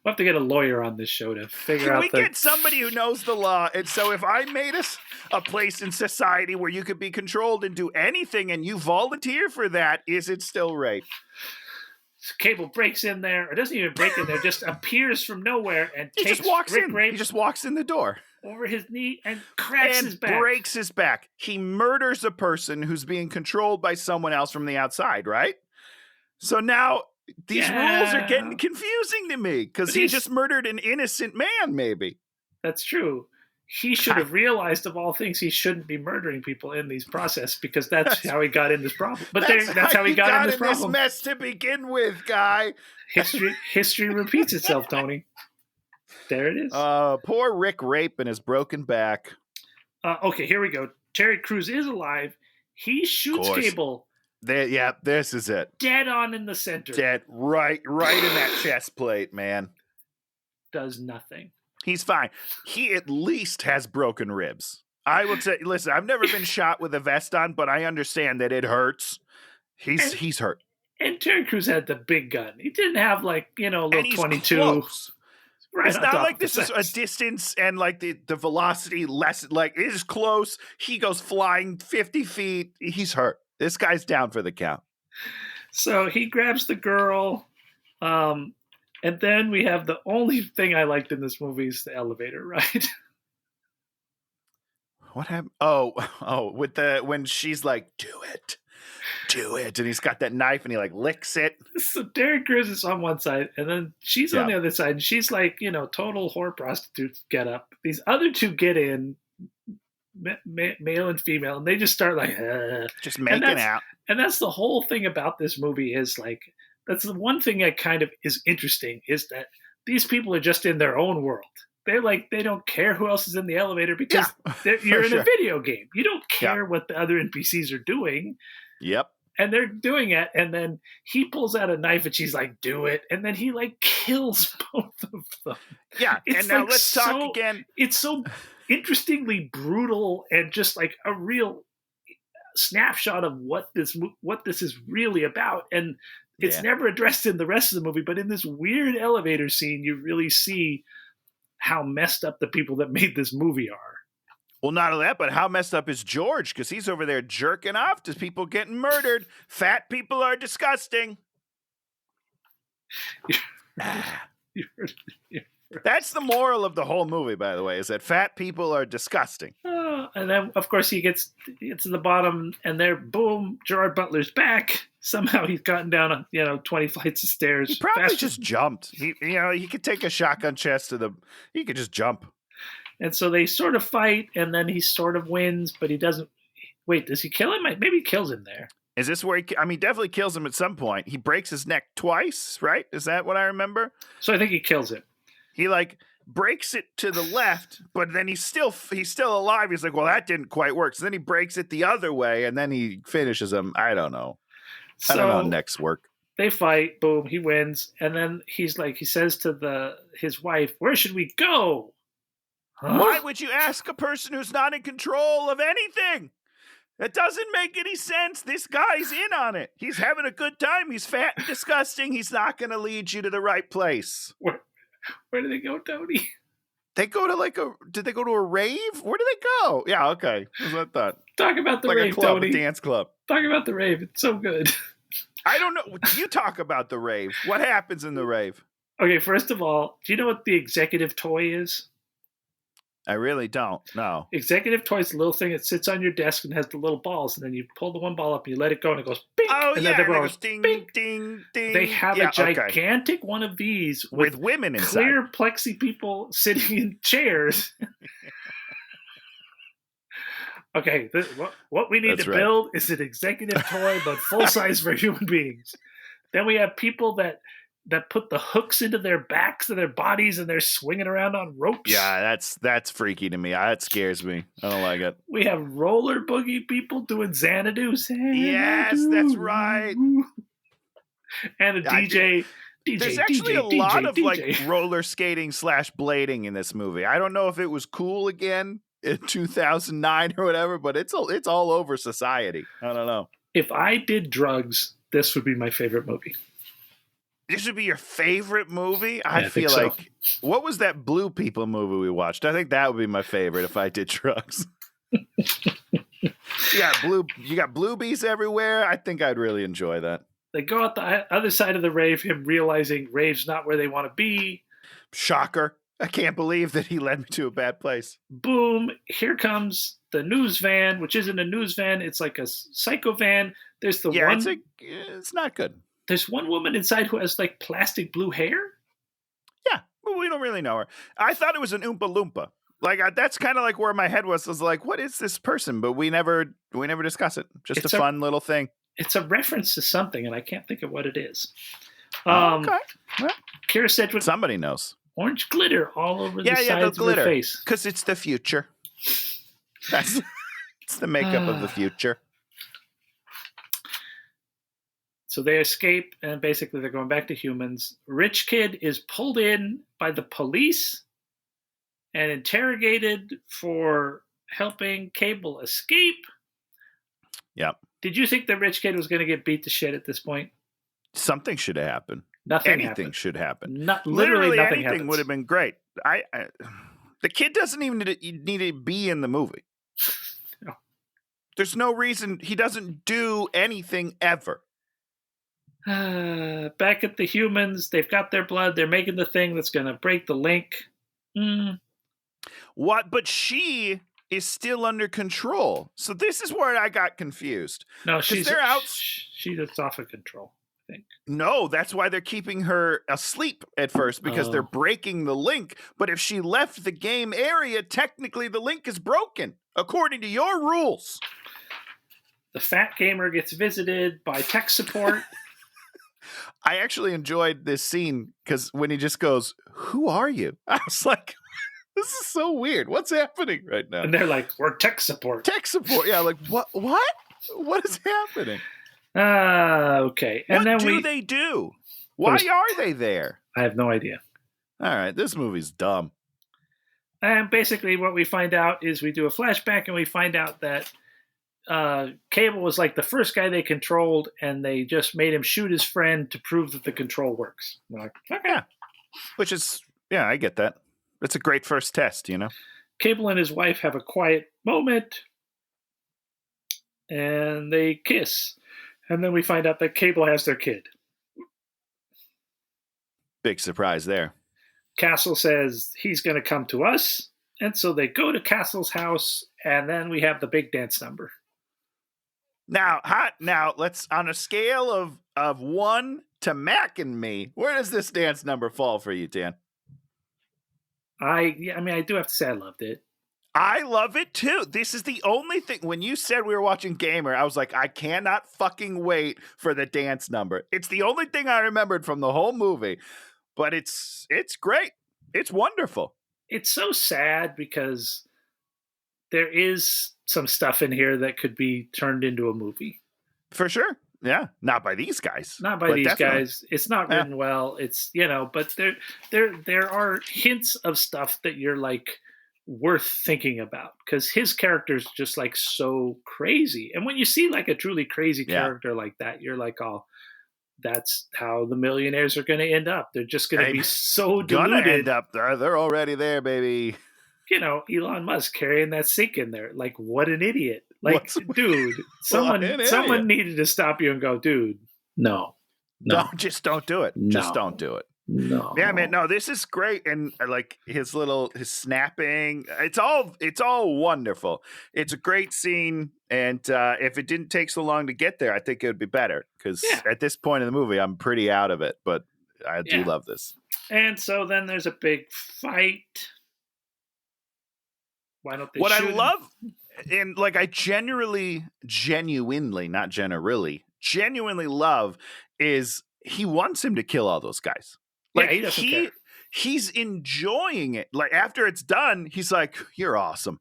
have to get a lawyer on this show to figure out. Can we get somebody who knows the law? And so if I made us a place in society where you could be controlled and do anything and you volunteer for that, is it still rape? Cable breaks in there, or doesn't even break in there, just appears from nowhere and takes Rick Rape. He just walks in the door. Over his knee and cracks his back. Breaks his back. He murders a person who's being controlled by someone else from the outside, right? So now these rules are getting confusing to me because he just murdered an innocent man, maybe. That's true. He should have realized, of all things, he shouldn't be murdering people in these process because that's how he got in this problem. But that's how he got in this problem. This mess to begin with, guy. History repeats itself, Tony. There it is. Poor Rick Rape and his broken back. Okay, here we go. Terry Crews is alive. He shoots Cable. This is it. Dead on in the center. Dead right in that chest plate, man. Does nothing. He's fine. He at least has broken ribs. I will say, listen, I've never been shot with a vest on, but I understand that it hurts. He's hurt. And Terry Crews had the big gun. He didn't have a little 22. Close. Right, it's not like this is a distance and like the velocity less, like it is close. He goes flying 50 feet. He's hurt. This guy's down for the count. So he grabs the girl. And then we have the only thing I liked in this movie is the elevator ride. What happened? Oh, when she's like, do it. And he's got that knife and he like licks it. So Derek Crews is on one side and then she's on the other side. And she's like, total whore prostitute get up. These other two get in, male and female, and they just start like, just making out. And that's the whole thing about this movie is like, that's the one thing that kind of is interesting is that these people are just in their own world. They don't care who else is in the elevator because you're in a video game. You don't care what the other NPCs are doing. Yep. And they're doing it, and then he pulls out a knife, and she's like, "Do it!" And then he like kills both of them. Yeah, and now let's talk again. It's so interestingly brutal, and just like a real snapshot of what this is really about. And it's never addressed in the rest of the movie, but in this weird elevator scene, you really see how messed up the people that made this movie are. Well, not only that, but how messed up is George? Because he's over there jerking off to people getting murdered. Fat people are disgusting. That's the moral of the whole movie, by the way, is that fat people are disgusting. And then, of course, he gets to the bottom, and there, boom, Gerard Butler's back. Somehow he's gotten down, 20 flights of stairs. He probably just jumped. He could take a shotgun chest to the. He could just jump. And so they sort of fight, and then he sort of wins, but he doesn't. Wait, does he kill him? Maybe he kills him there. Is this where he definitely kills him at some point. He breaks his neck twice, right? Is that what I remember? So I think he kills him. He breaks it to the left, but then he's still alive. He's like, well, that didn't quite work. So then he breaks it the other way, and then he finishes him. I don't know. I don't know how necks work. They fight. Boom. He wins. And then he says to his wife, where should we go? Huh? Why would you ask a person who's not in control of anything? That doesn't make any sense. This guy's in on it. He's having a good time. He's fat and disgusting. He's not going to lead you to the right place. Where do they go, Tony? They go to did they go to a rave? Where do they go? Yeah, okay. That's what I thought. Talk about the Like rave, a club, Tony. a dance club. Talk about the rave. It's so good. I don't know. You talk about the rave. What happens in the rave? Okay, first of all, do you know what the executive toy is? I really don't. No. Executive toy is the little thing that sits on your desk and has the little balls, and then you pull the one ball up and you let it go, and it goes bing. Oh, and yeah. then And it goes goes ding, bing. ding, ding. They have Yeah, a gigantic one of these with women inside. clear plexi people sitting in chairs. Okay, what we need That's to right. build is an executive toy, but full size for human beings. Then we have people that put the hooks into their backs and their bodies, and they're swinging around on ropes. Yeah, that's freaky to me. That scares me. I don't like it. We have roller boogie people doing Xanadu. Yes, that's right. And a DJ. There's actually a lot of like roller skating / blading in this movie. I don't know if it was cool again in 2009 or whatever, but it's all over society. I don't know. If I did drugs, this would be my favorite movie. This would be your favorite movie? I feel think so. like, what was that Blue People movie we watched? I think that would be my favorite if I did drugs. You got bluebies everywhere. I think I'd really enjoy that. They go out the other side of the rave, him realizing rave's not where they want to be. Shocker. I can't believe that he led me to a bad place. Boom. Here comes the news van, which isn't a news van. It's like a psycho van. There's it's not good. There's one woman inside who has like plastic blue hair. Yeah, well, we don't really know her. I thought it was an Oompa Loompa. Like that's kind of like where my head was. I was like, what is this person? But we never discuss it. Just a fun little thing. It's a reference to something, and I can't think of what it is. Okay. Well, Kira Sedgwick. Somebody knows. Orange glitter all over the sides of her face. Because it's the future. It's the makeup of the future. So they escape, and basically they're going back to humans. Rich Kid is pulled in by the police and interrogated for helping Cable escape. Yep. Did you think the Rich Kid was going to get beat to shit at this point? Something should have happened. Anything should happen. Literally nothing anything happens. would have been great. The kid doesn't even need to be in the movie. No. There's no reason. He doesn't do anything ever. Back at the humans, they've got their blood. They're making the thing that's going to break the link. What? But she is still under control. So this is where I got confused. No, she's off of control, I think. No, that's why they're keeping her asleep at first, because they're breaking the link. But if she left the game area, technically the link is broken, according to your rules. The fat gamer gets visited by tech support. I actually enjoyed this scene because when he just goes, "Who are you?" I was like, this is so weird. What's happening right now? And they're like, we're tech support. Tech support. Yeah, like, what? What is happening? Okay. And what then they do? Why are they there? I have no idea. All right, this movie's dumb. And basically what we find out is we do a flashback and we find out that Cable was like the first guy they controlled, and they just made him shoot his friend to prove that the control works. We're like, okay. Yeah. Which is, yeah, I get that. It's a great first test, you know? Cable and his wife have a quiet moment, and they kiss. And then we find out that Cable has their kid. Big surprise there. Castle says he's going to come to us, and so they go to Castle's house, and then we have the big dance number. Now, let's, on a scale of 1 to Mac and me, where does this dance number fall for you, Dan? I do have to say I loved it. I love it too. This is the only thing. When you said we were watching Gamer, I was like, I cannot fucking wait for the dance number. It's the only thing I remembered from the whole movie, but it's great. It's wonderful. It's so sad because there is some stuff in here that could be turned into a movie. For sure. Yeah. Not by these guys. Not by these guys. It's not written well. It's, but there are hints of stuff that you're like worth thinking about, because his character's just like so crazy. And when you see like a truly crazy character like that, you're like, oh, that's how the millionaires are going to end up. They're just going to be so Gonna deluded. end up there. They're already there, baby. Elon Musk carrying that sink in there. Like, what an idiot. Like, dude, What an someone idiot. needed to stop you and go, dude, no. Just don't do it. Just don't do it. No. Yeah, man. No, this is great, and like his snapping. It's all wonderful. It's a great scene, and if it didn't take so long to get there, I think it would be better. Because at this point in the movie, I'm pretty out of it, but I do love this. And so then there's a big fight. Why don't they? What I love, and like I genuinely love is he wants him to kill all those guys. Like he doesn't care. He's enjoying it. Like after it's done, he's like, "You're awesome."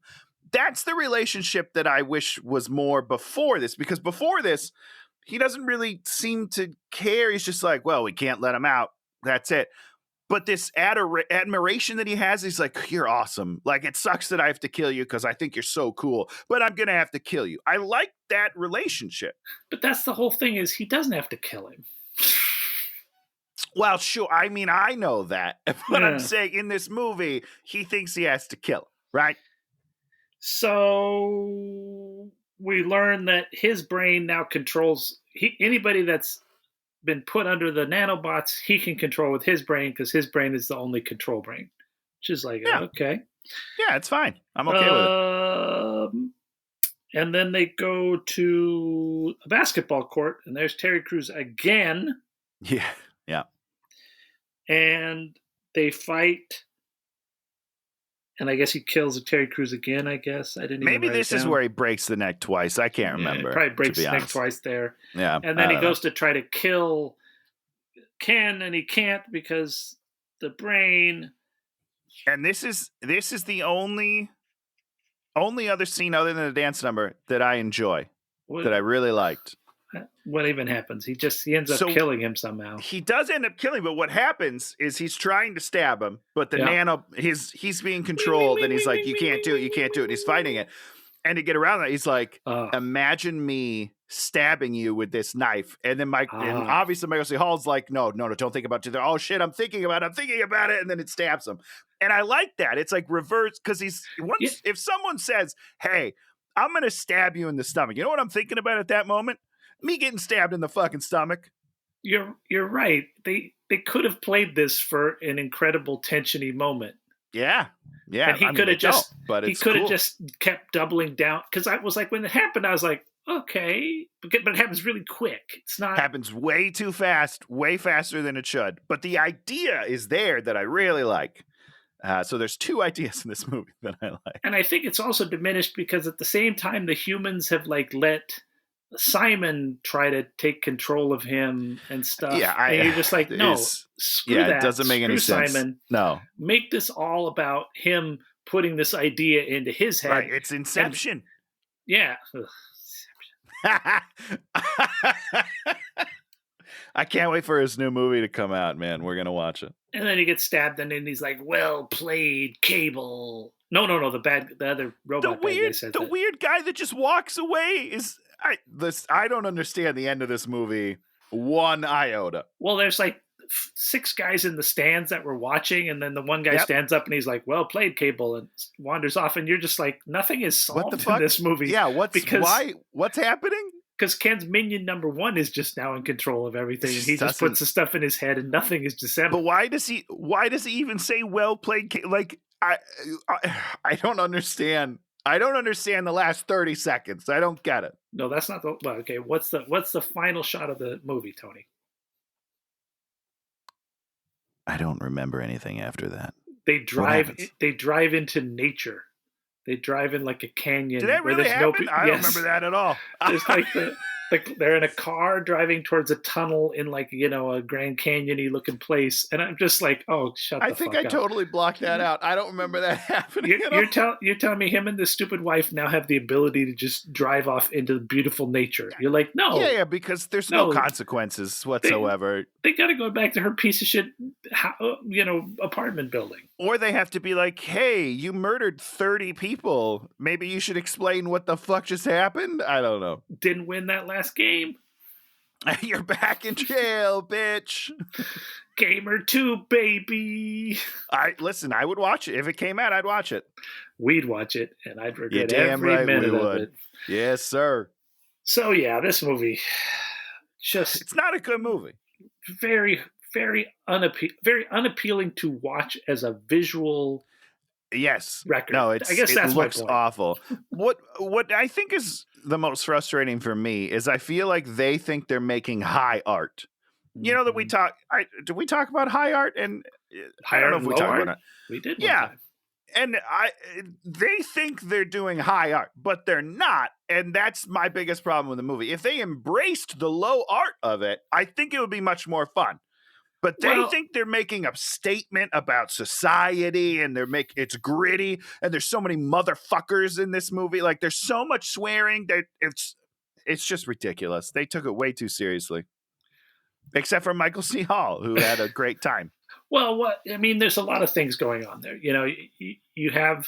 That's the relationship that I wish was more before this, because before this, he doesn't really seem to care. He's just like, "Well, we can't let him out. That's it." But this admiration that he has, he's like, "You're awesome. Like, it sucks that I have to kill you because I think you're so cool, but I'm going to have to kill you." I like that relationship. But that's the whole thing, is he doesn't have to kill him. Well, sure. I mean, I know that. But I'm saying in this movie, he thinks he has to kill him, right? So we learn that his brain now controls anybody that's been put under the nanobots. He can control with his brain because his brain is the only control brain. Which is like, okay. Yeah, it's fine. I'm okay with it. And then they go to a basketball court, and there's Terry Crews again. Yeah. And they fight. And I guess he kills Terry Crews again, I guess. I didn't Maybe even this is where he breaks the neck twice. I can't remember. He probably breaks the neck twice there. Yeah. And then he goes to try to kill Ken, and he can't because the brain. And this is the only other scene other than the dance number that I enjoy, that I really liked. What even happens? He ends up killing him somehow. He does end up killing, but what happens is he's trying to stab him, but the nano, he's being controlled, and he's like, "You can't do it, you can't do it." And he's fighting it. And to get around that, he's like, "Imagine me stabbing you with this knife." And then and obviously Micheal C Hall's like, no, don't think about it. Oh shit, I'm thinking about it. And then it stabs him. And I like that. It's like reverse, because if someone says, "Hey, I'm going to stab you in the stomach," you know what I'm thinking about at that moment? Me getting stabbed in the fucking stomach. You're right. They could have played this for an incredible tensiony moment. Yeah. And he could have just kept doubling down, because I was like, when it happened, I was like, okay, but it happens really quick. It's not happens way too fast, way faster than it should. But the idea is there that I really like. So there's two ideas in this movie that I like, and I think it's also diminished because at the same time the humans have like let Simon try to take control of him and stuff. Yeah, and you're just like, no, screw that. It doesn't make any sense. Simon. No, make this all about him putting this idea into his head. Right, it's Inception. Yeah. I can't wait for his new movie to come out, man. We're gonna watch it. And then he gets stabbed, and then he's like, "Well played, Cable." No, the other robot. The weird guy that just walks away is. I don't understand the end of this movie one iota. Well, there's like 6 guys in the stands that were watching, and then the one guy stands up and he's like, "Well played, Cable," and wanders off, and you're just like, nothing is solved in this movie. Yeah, what's happening? Because Ken's minion number 1 is just now in control of everything, and he just puts the stuff in his head, and nothing is disseminated. But why does he even say "well played"? Like I don't understand. I don't understand the last 30 seconds. I don't get it. No, that's not the. Well, okay, what's the final shot of the movie, Tony? I don't remember anything after that. They drive into nature. They drive in like a canyon. Did that really happen? I don't remember that at all. It's like they're in a car driving towards a tunnel in like, a Grand Canyon-y looking place. And I'm just like, oh, shut the fuck up. I think I totally blocked that out. I don't remember that happening. You're telling me him and his stupid wife now have the ability to just drive off into beautiful nature. You're like, no. Yeah, because there's no consequences whatsoever. They got to go back to her piece of shit, apartment building. Or they have to be like, hey, you murdered 30 people. Maybe you should explain what the fuck just happened. I don't know. Didn't win that last game. You're back in jail, bitch. Gamer 2, baby. Listen, I would watch it. If it came out, I'd watch it. We'd watch it, and I'd You're regret damn every right we minute of would. it. Yes, sir. So yeah, this movie just It's not a good movie. very, very unappealing to watch as a visual Yes. record. No, I guess that's looks my point. awful. What I think is the most frustrating for me is I feel like they think they're making high art. You know that we talk. Did we talk about high art? And High I don't art know and if we low talked art? about it. We did. Yeah. One time. And they think they're doing high art, but they're not. And that's my biggest problem with the movie. If they embraced the low art of it, I think it would be much more fun. But they think they're making a statement about society, and it's gritty, and there's so many motherfuckers in this movie. Like, there's so much swearing that it's just ridiculous. They took it way too seriously. Except for Micheal C Hall, who had a great time. Well, there's a lot of things going on there. You know, you have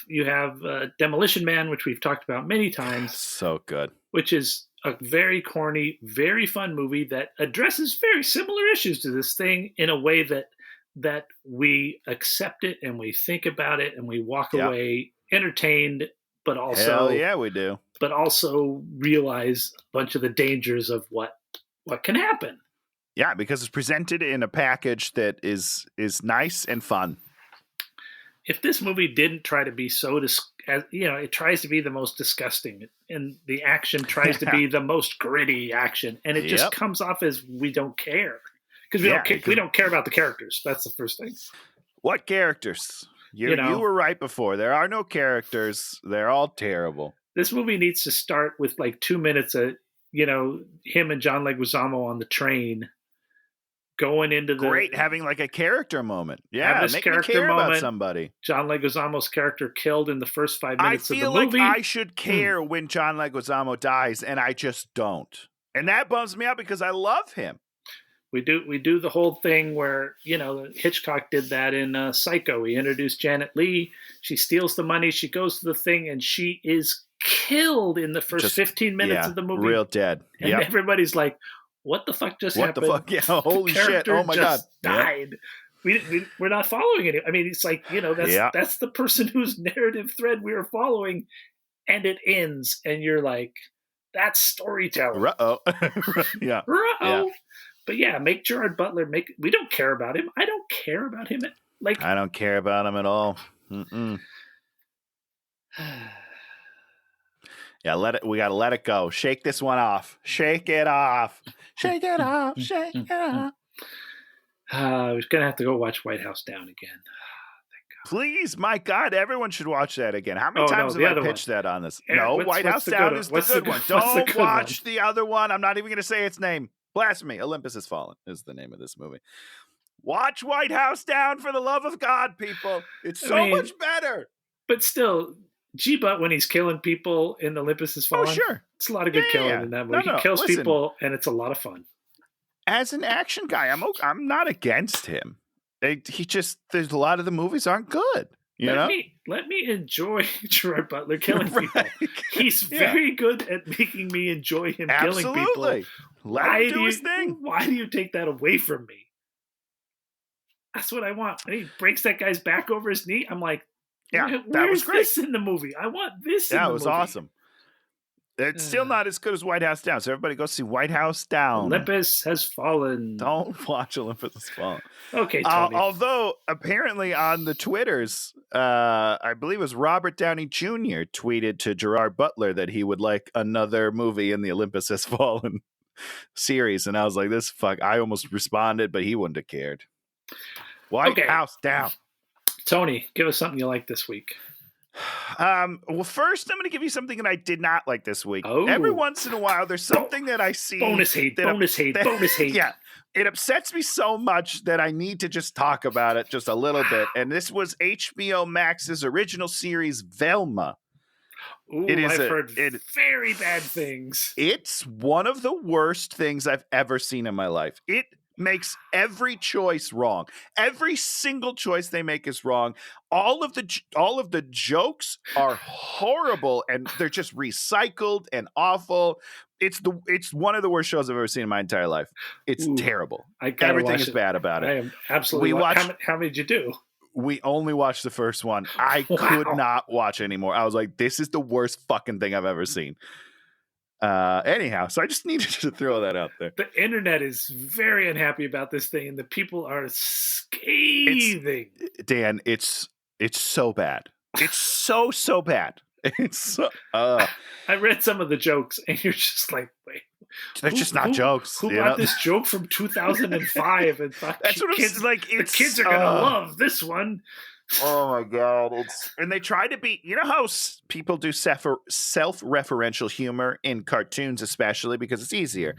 Demolition Man, which we've talked about many times. So good. Which is a very corny, very fun movie that addresses very similar issues to this thing in a way that we accept it and we think about it and we walk away entertained, but also Hell yeah, we do. But also realize a bunch of the dangers of what can happen. Yeah, because it's presented in a package that is nice and fun. If this movie didn't try to be it tries to be the most disgusting, and the action tries to be the most gritty action, and it just comes off as we don't care because we don't care about the characters. That's the first thing. What characters? You were right before. There are no characters. They're all terrible. This movie needs to start with like 2 minutes of him and John Leguizamo on the train. Going into having like a character moment. Yeah, make me care about somebody. John Leguizamo's character killed in the first 5 minutes of the movie. I feel like I should care when John Leguizamo dies, and I just don't. And that bums me out because I love him. We do the whole thing where, Hitchcock did that in Psycho. He introduced Janet Leigh. She steals the money. She goes to the thing, and she is killed in the first 15 minutes of the movie. Real dead. And everybody's like, what the fuck just happened? What the fuck? Yeah, holy shit. Oh my God. Died. Yep. We're not following it. I mean, it's like, that's the person whose narrative thread we are following, and it ends, and you're like, that's storytelling. Uh-oh. Yeah. Uh-oh. Yeah. But yeah, make Gerard Butler, we don't care about him. I don't care about him. I don't care about him at all. Mm-mm. Yeah, we gotta let it go. Shake this one off. Shake it off. Shake it off. Shake it off. I was gonna have to go watch White House Down again. Please, my God, everyone should watch that again. How many times have I pitched that on this? No, White House Down is the good one. Don't watch the other one. I'm not even gonna say its name. Blasphemy. Olympus Has Fallen is the name of this movie. Watch White House Down for the love of God, people. It's so much better. But still, G-Butt, when he's killing people in Olympus Has Fallen, it's a lot of good killing in that movie. He kills people, and it's a lot of fun. As an action guy, I'm not against him. There's a lot of the movies aren't good. Let me enjoy Gerard Butler killing people. He's very good at making me enjoy him killing people. Let him do his thing. Why do you take that away from me? That's what I want. When he breaks that guy's back over his knee, I'm like, that was great. This in the movie? I want this in the movie. Yeah, it was awesome. It's still not as good as White House Down. So everybody go see White House Down. Olympus Has Fallen. Don't watch Olympus Has Fallen. Okay, Tony. Although apparently on the Twitters, I believe it was Robert Downey Jr. tweeted to Gerard Butler that he would like another movie in the Olympus Has Fallen series. And I was like, I almost responded, but he wouldn't have cared. White House Down. Tony, give us something you like this week. Well, first, I'm going to give you something that I did not like this week. Every once in a while, there's something that I see. Bonus hate. Yeah. It upsets me so much that I need to just talk about it just a little bit. And this was HBO Max's original series, Velma. Ooh, I've heard very bad things. It's one of the worst things I've ever seen in my life. It makes every choice wrong. Every single choice they make is wrong. All of the jokes are horrible, and they're just recycled and awful. It's one of the worst shows I've ever seen in my entire life. It's Ooh, terrible. I gotta Everything watch is it. bad about I it. am absolutely. How many did you do? We only watched the first one. I could not watch anymore. I was like, this is the worst fucking thing I've ever seen. Anyhow, so I just needed to throw that out there. The internet is very unhappy about this thing, and the people are scathing. Dan, it's so bad. It's so bad. It's so. I read some of the jokes, and you're just like, wait. They're just not jokes. Who got this joke from 2005 and thought that's what kids, like? The kids are gonna love this one. Oh my god! And they try to be. You know how people do self-referential humor in cartoons, especially because it's easier.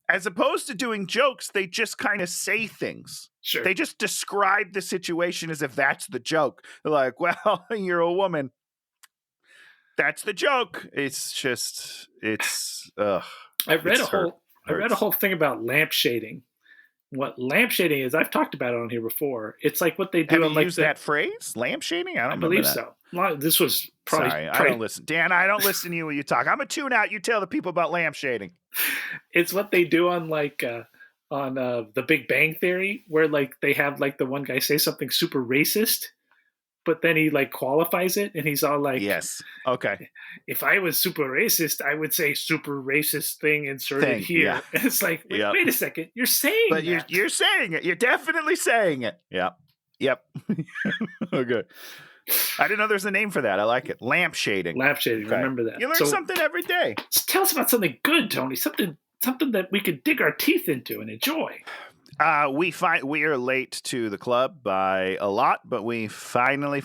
As opposed to doing jokes, they just kind of say things. Sure. They just describe the situation as if that's the joke. They're like, "Well, you're a woman." That's the joke. It's just. I read a whole thing about lampshading. What lampshading is, I've talked about it on here before. It's like what they do. Have you used that phrase, lampshading? I believe so. This was probably. Sorry, I don't listen, Dan. I don't listen to you when you talk. I'm a tune out. You tell the people about lampshading. It's what they do on The Big Bang Theory, where like they have like the one guy say something super racist, but then he like qualifies it, and he's all like, "Yes, okay. If I was super racist, I would say super racist thing inserted here." Yeah. And it's like, wait a second, you're saying but that. You're saying it. You're definitely saying it. Yep. Okay. I didn't know there's a name for that. I like it. Lampshading. Lampshading. Okay. Remember that. You learn something every day. Tell us about something good, Tony. Something that we could dig our teeth into and enjoy. We are late to the club by a lot, but we finally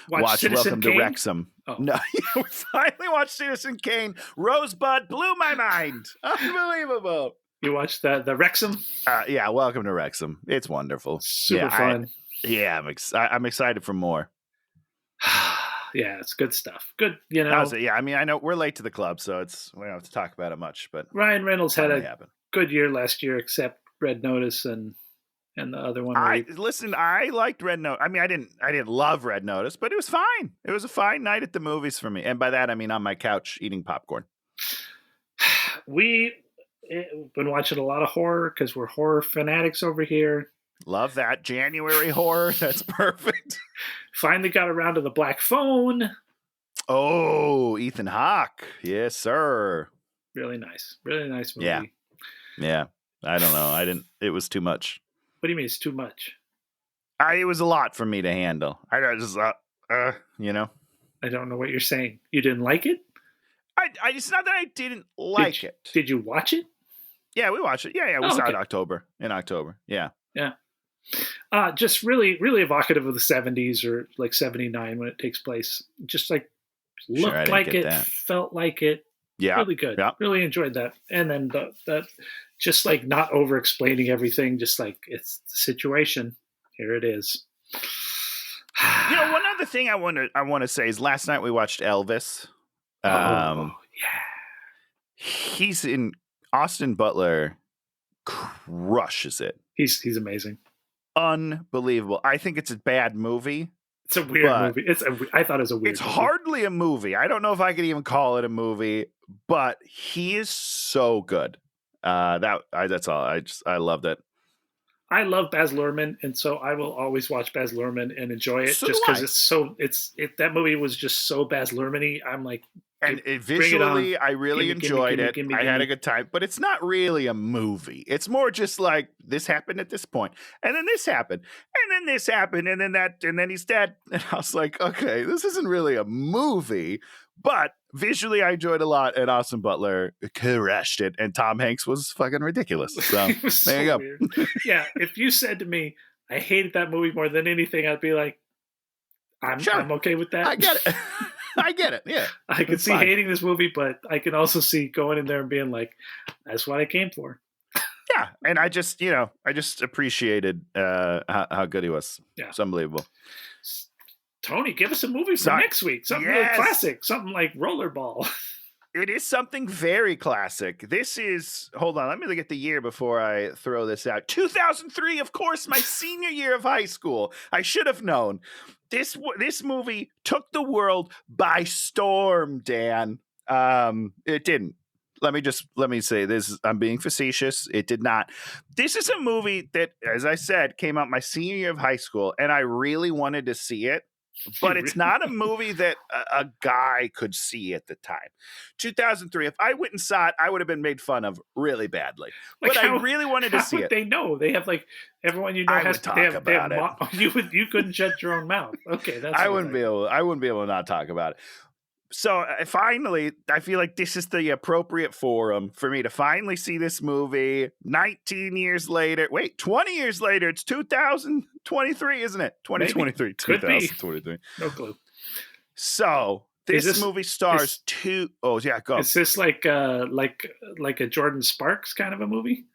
watched Welcome Kane? to Wrexham. Oh. No, we finally watched Citizen Kane. Rosebud blew my mind. Unbelievable. You watched the Wrexham? Yeah, Welcome to Wrexham. It's wonderful. Super fun. I'm excited for more. Yeah, it's good stuff. Good, I mean, I know we're late to the club, so we don't have to talk about it much. But Ryan Reynolds had a good year last year, except Red Notice and the other one. I liked Red Notice. I mean, I didn't love Red Notice, but it was fine. It was a fine night at the movies for me, and by that I mean on my couch eating popcorn. We've been watching a lot of horror because we're horror fanatics over here. Love that January horror. That's perfect. Finally got around to The Black Phone. Oh, Ethan Hawke. Yes, sir. Really nice movie. Yeah. I don't know. It was too much. What do you mean it's too much? It was a lot for me to handle. I just, I don't know what you're saying. You didn't like it? It's not that I didn't like it. Did you watch it? Yeah, we watched it. Yeah. We saw it in October. Yeah. Yeah. Just really, really evocative of the 70s or like 79 when it takes place. Just like looked like it, felt like it. Yeah. Really good. Yeah. Really enjoyed that. And then that just like not over explaining everything, just like it's the situation. Here it is. One other thing I want to say is last night we watched Elvis. Yeah. He's in Austin Butler crushes it. He's amazing. Unbelievable. I think it's a bad movie. It's a weird movie. I thought it was a weird movie. It's hardly a movie. I don't know if I could even call it a movie, but he is so good. That's all. I loved it. I love Baz Luhrmann, and so I will always watch Baz Luhrmann and enjoy it just because that movie was just so Baz Luhrmann-y. I'm like, and visually, I really enjoyed it. I had a good time, but it's not really a movie. It's more just like this happened at this point, and then this happened, and then this happened, and then that, and then he's dead. And I was like, okay, this isn't really a movie, but visually, I enjoyed it a lot. And Austin Butler crushed it, and Tom Hanks was fucking ridiculous. So there you go. Weird. Yeah, if you said to me, I hated that movie more than anything, I'd be like, I'm okay with that. I get it. I get it. Yeah. I can see hating this movie, but I can also see going in there and being like, that's what I came for. Yeah. And I just appreciated how good he was. Yeah. It's unbelievable. Tony, give us a movie for next week. Something really classic. Something like Rollerball. It is something very classic. This is, hold on, let me look at the year before I throw this out. 2003, of course, my senior year of high school. I should have known. This movie took the world by storm, Dan. It didn't. Let me say this. I'm being facetious. It did not. This is a movie that, as I said, came out my senior year of high school, and I really wanted to see it. But it's not a movie that a guy could see at the time. 2003, if I went and saw it, I would have been made fun of really badly. But I really wanted to see it. They know? They have like everyone you know has to talk about it. You couldn't shut your own mouth. Okay, that's I wouldn't be able to not talk about it. So finally, I feel like this is the appropriate forum for me to finally see this movie 19 years later. Wait, 20 years later. It's 2023, isn't it? 2023. 2023. No clue. So this movie stars two. Oh, yeah, go. Is this like a Jordan Sparks kind of a movie?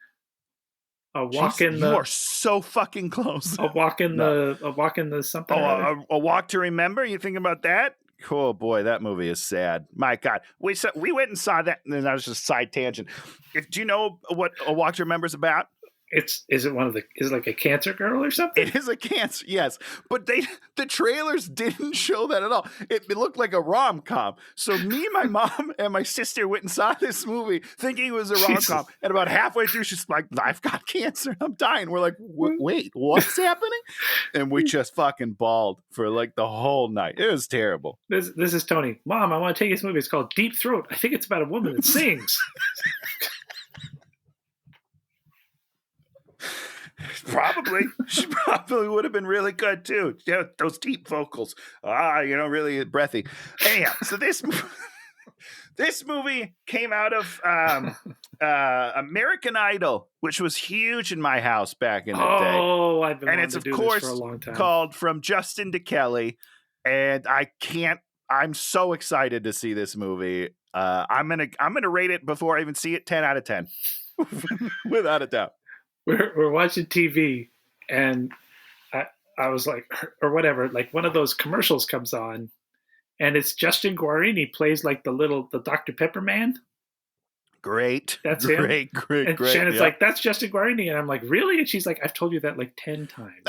You are so fucking close. A walk in the something. Oh, a walk to remember. You thinking about that? Oh boy, that movie is sad. My God, we went and saw that, and then that was just a side tangent. Do you know what A Walk to Remember is about? Is it like a cancer girl or something? It is a cancer, yes. But the trailers didn't show that at all. It looked like a rom-com. So me, my mom, and my sister went and saw this movie thinking it was a rom-com. And about halfway through, she's like, I've got cancer. I'm dying. We're like, wait, what's happening? And we just fucking bawled for like the whole night. It was terrible. This is Tony. Mom, I want to take this movie. It's called Deep Throat. I think it's about a woman that sings. Probably. She probably would have been really good too. Yeah, those deep vocals. Really breathy. Anyhow, so this movie came out of American Idol, which was huge in my house back in the day. Oh, I've been wanting to do this for a long time. Called From Justin to Kelly, and I'm so excited to see this movie. I'm gonna rate it before I even see it 10 out of 10. Without a doubt. We're watching TV, and I was like, or whatever, like one of those commercials comes on, and it's Justin Guarini plays like the Dr. Pepper man. Great. That's him. Great. And Shannon's like, that's Justin Guarini. And I'm like, really? And she's like, I've told you that like 10 times.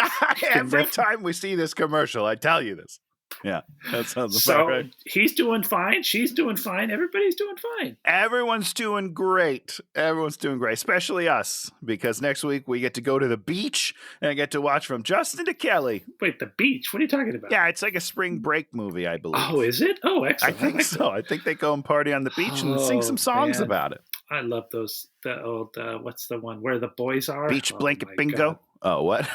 Every time we see this commercial, I tell you this. Yeah, that sounds about right. He's doing fine. She's doing fine. Everybody's doing fine. Everyone's doing great. Especially us, because next week we get to go to the beach and get to watch From Justin to Kelly. Wait, the beach? What are you talking about? Yeah, it's like a spring break movie, I believe. Oh, is it? Oh, excellent. I think so. I think they go and party on the beach and sing some songs about it. I love those. The old, what's the one? Where the Boys Are? Beach Blanket Bingo? God. Oh, what?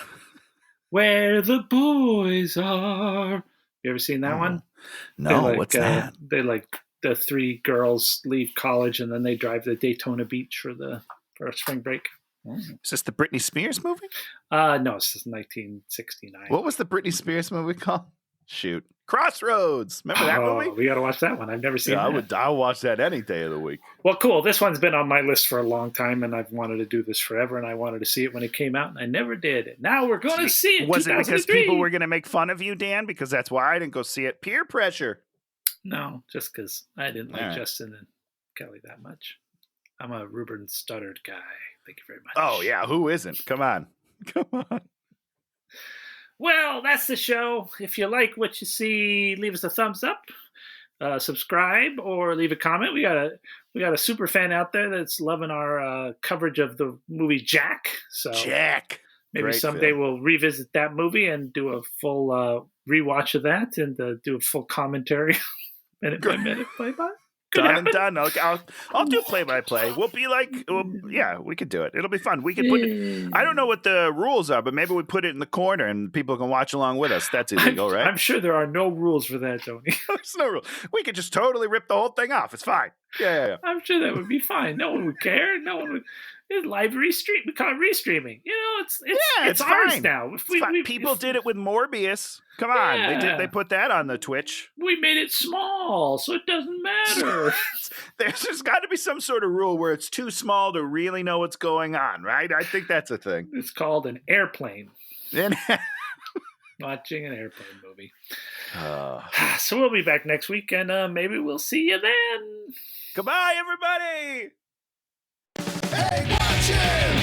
Where the Boys Are. You ever seen that one? No, what's that? They like the three girls leave college and then they drive to Daytona Beach for a spring break. Is this the Britney Spears movie? No, it's just 1969. What was the Britney Spears movie called? Shoot. Crossroads. Remember that movie? We got to watch that one. I've never seen that. I'll watch that any day of the week. Well, cool. This one's been on my list for a long time, and I've wanted to do this forever, and I wanted to see it when it came out, and I never did. Now we're going to see it. Was it because people were going to make fun of you, Dan? Because that's why I didn't go see it. Peer pressure. No, just because I didn't like Justin and Kelly that much. I'm a Ruben Studdard guy. Thank you very much. Oh, yeah. Who isn't? Come on. Well, that's the show. If you like what you see, leave us a thumbs up, subscribe, or leave a comment. We got a super fan out there that's loving our coverage of the movie Jack. So Jack. Maybe Great someday film. we'll revisit that movie and do a full rewatch of that and do a full commentary, minute by minute, play-by. Done. I'll do play-by-play. We'll be like, we could do it. It'll be fun. We could put it, I don't know what the rules are, but maybe we put it in the corner and people can watch along with us. That's illegal, right? I'm sure there are no rules for that, Tony. There's no rule. We could just totally rip the whole thing off. It's fine. Yeah. I'm sure that would be fine. No one would care. No one would. It's live restream. We call it restreaming. It's ours fine. Now. People did it with Morbius. Come on, they put that on the Twitch. We made it small, so it doesn't matter. There's got to be some sort of rule where it's too small to really know what's going on, right? I think that's a thing. It's called an airplane. Watching an airplane movie. Uh, So we'll be back next week, and maybe we'll see you then. Goodbye, everybody. Hey, watch him!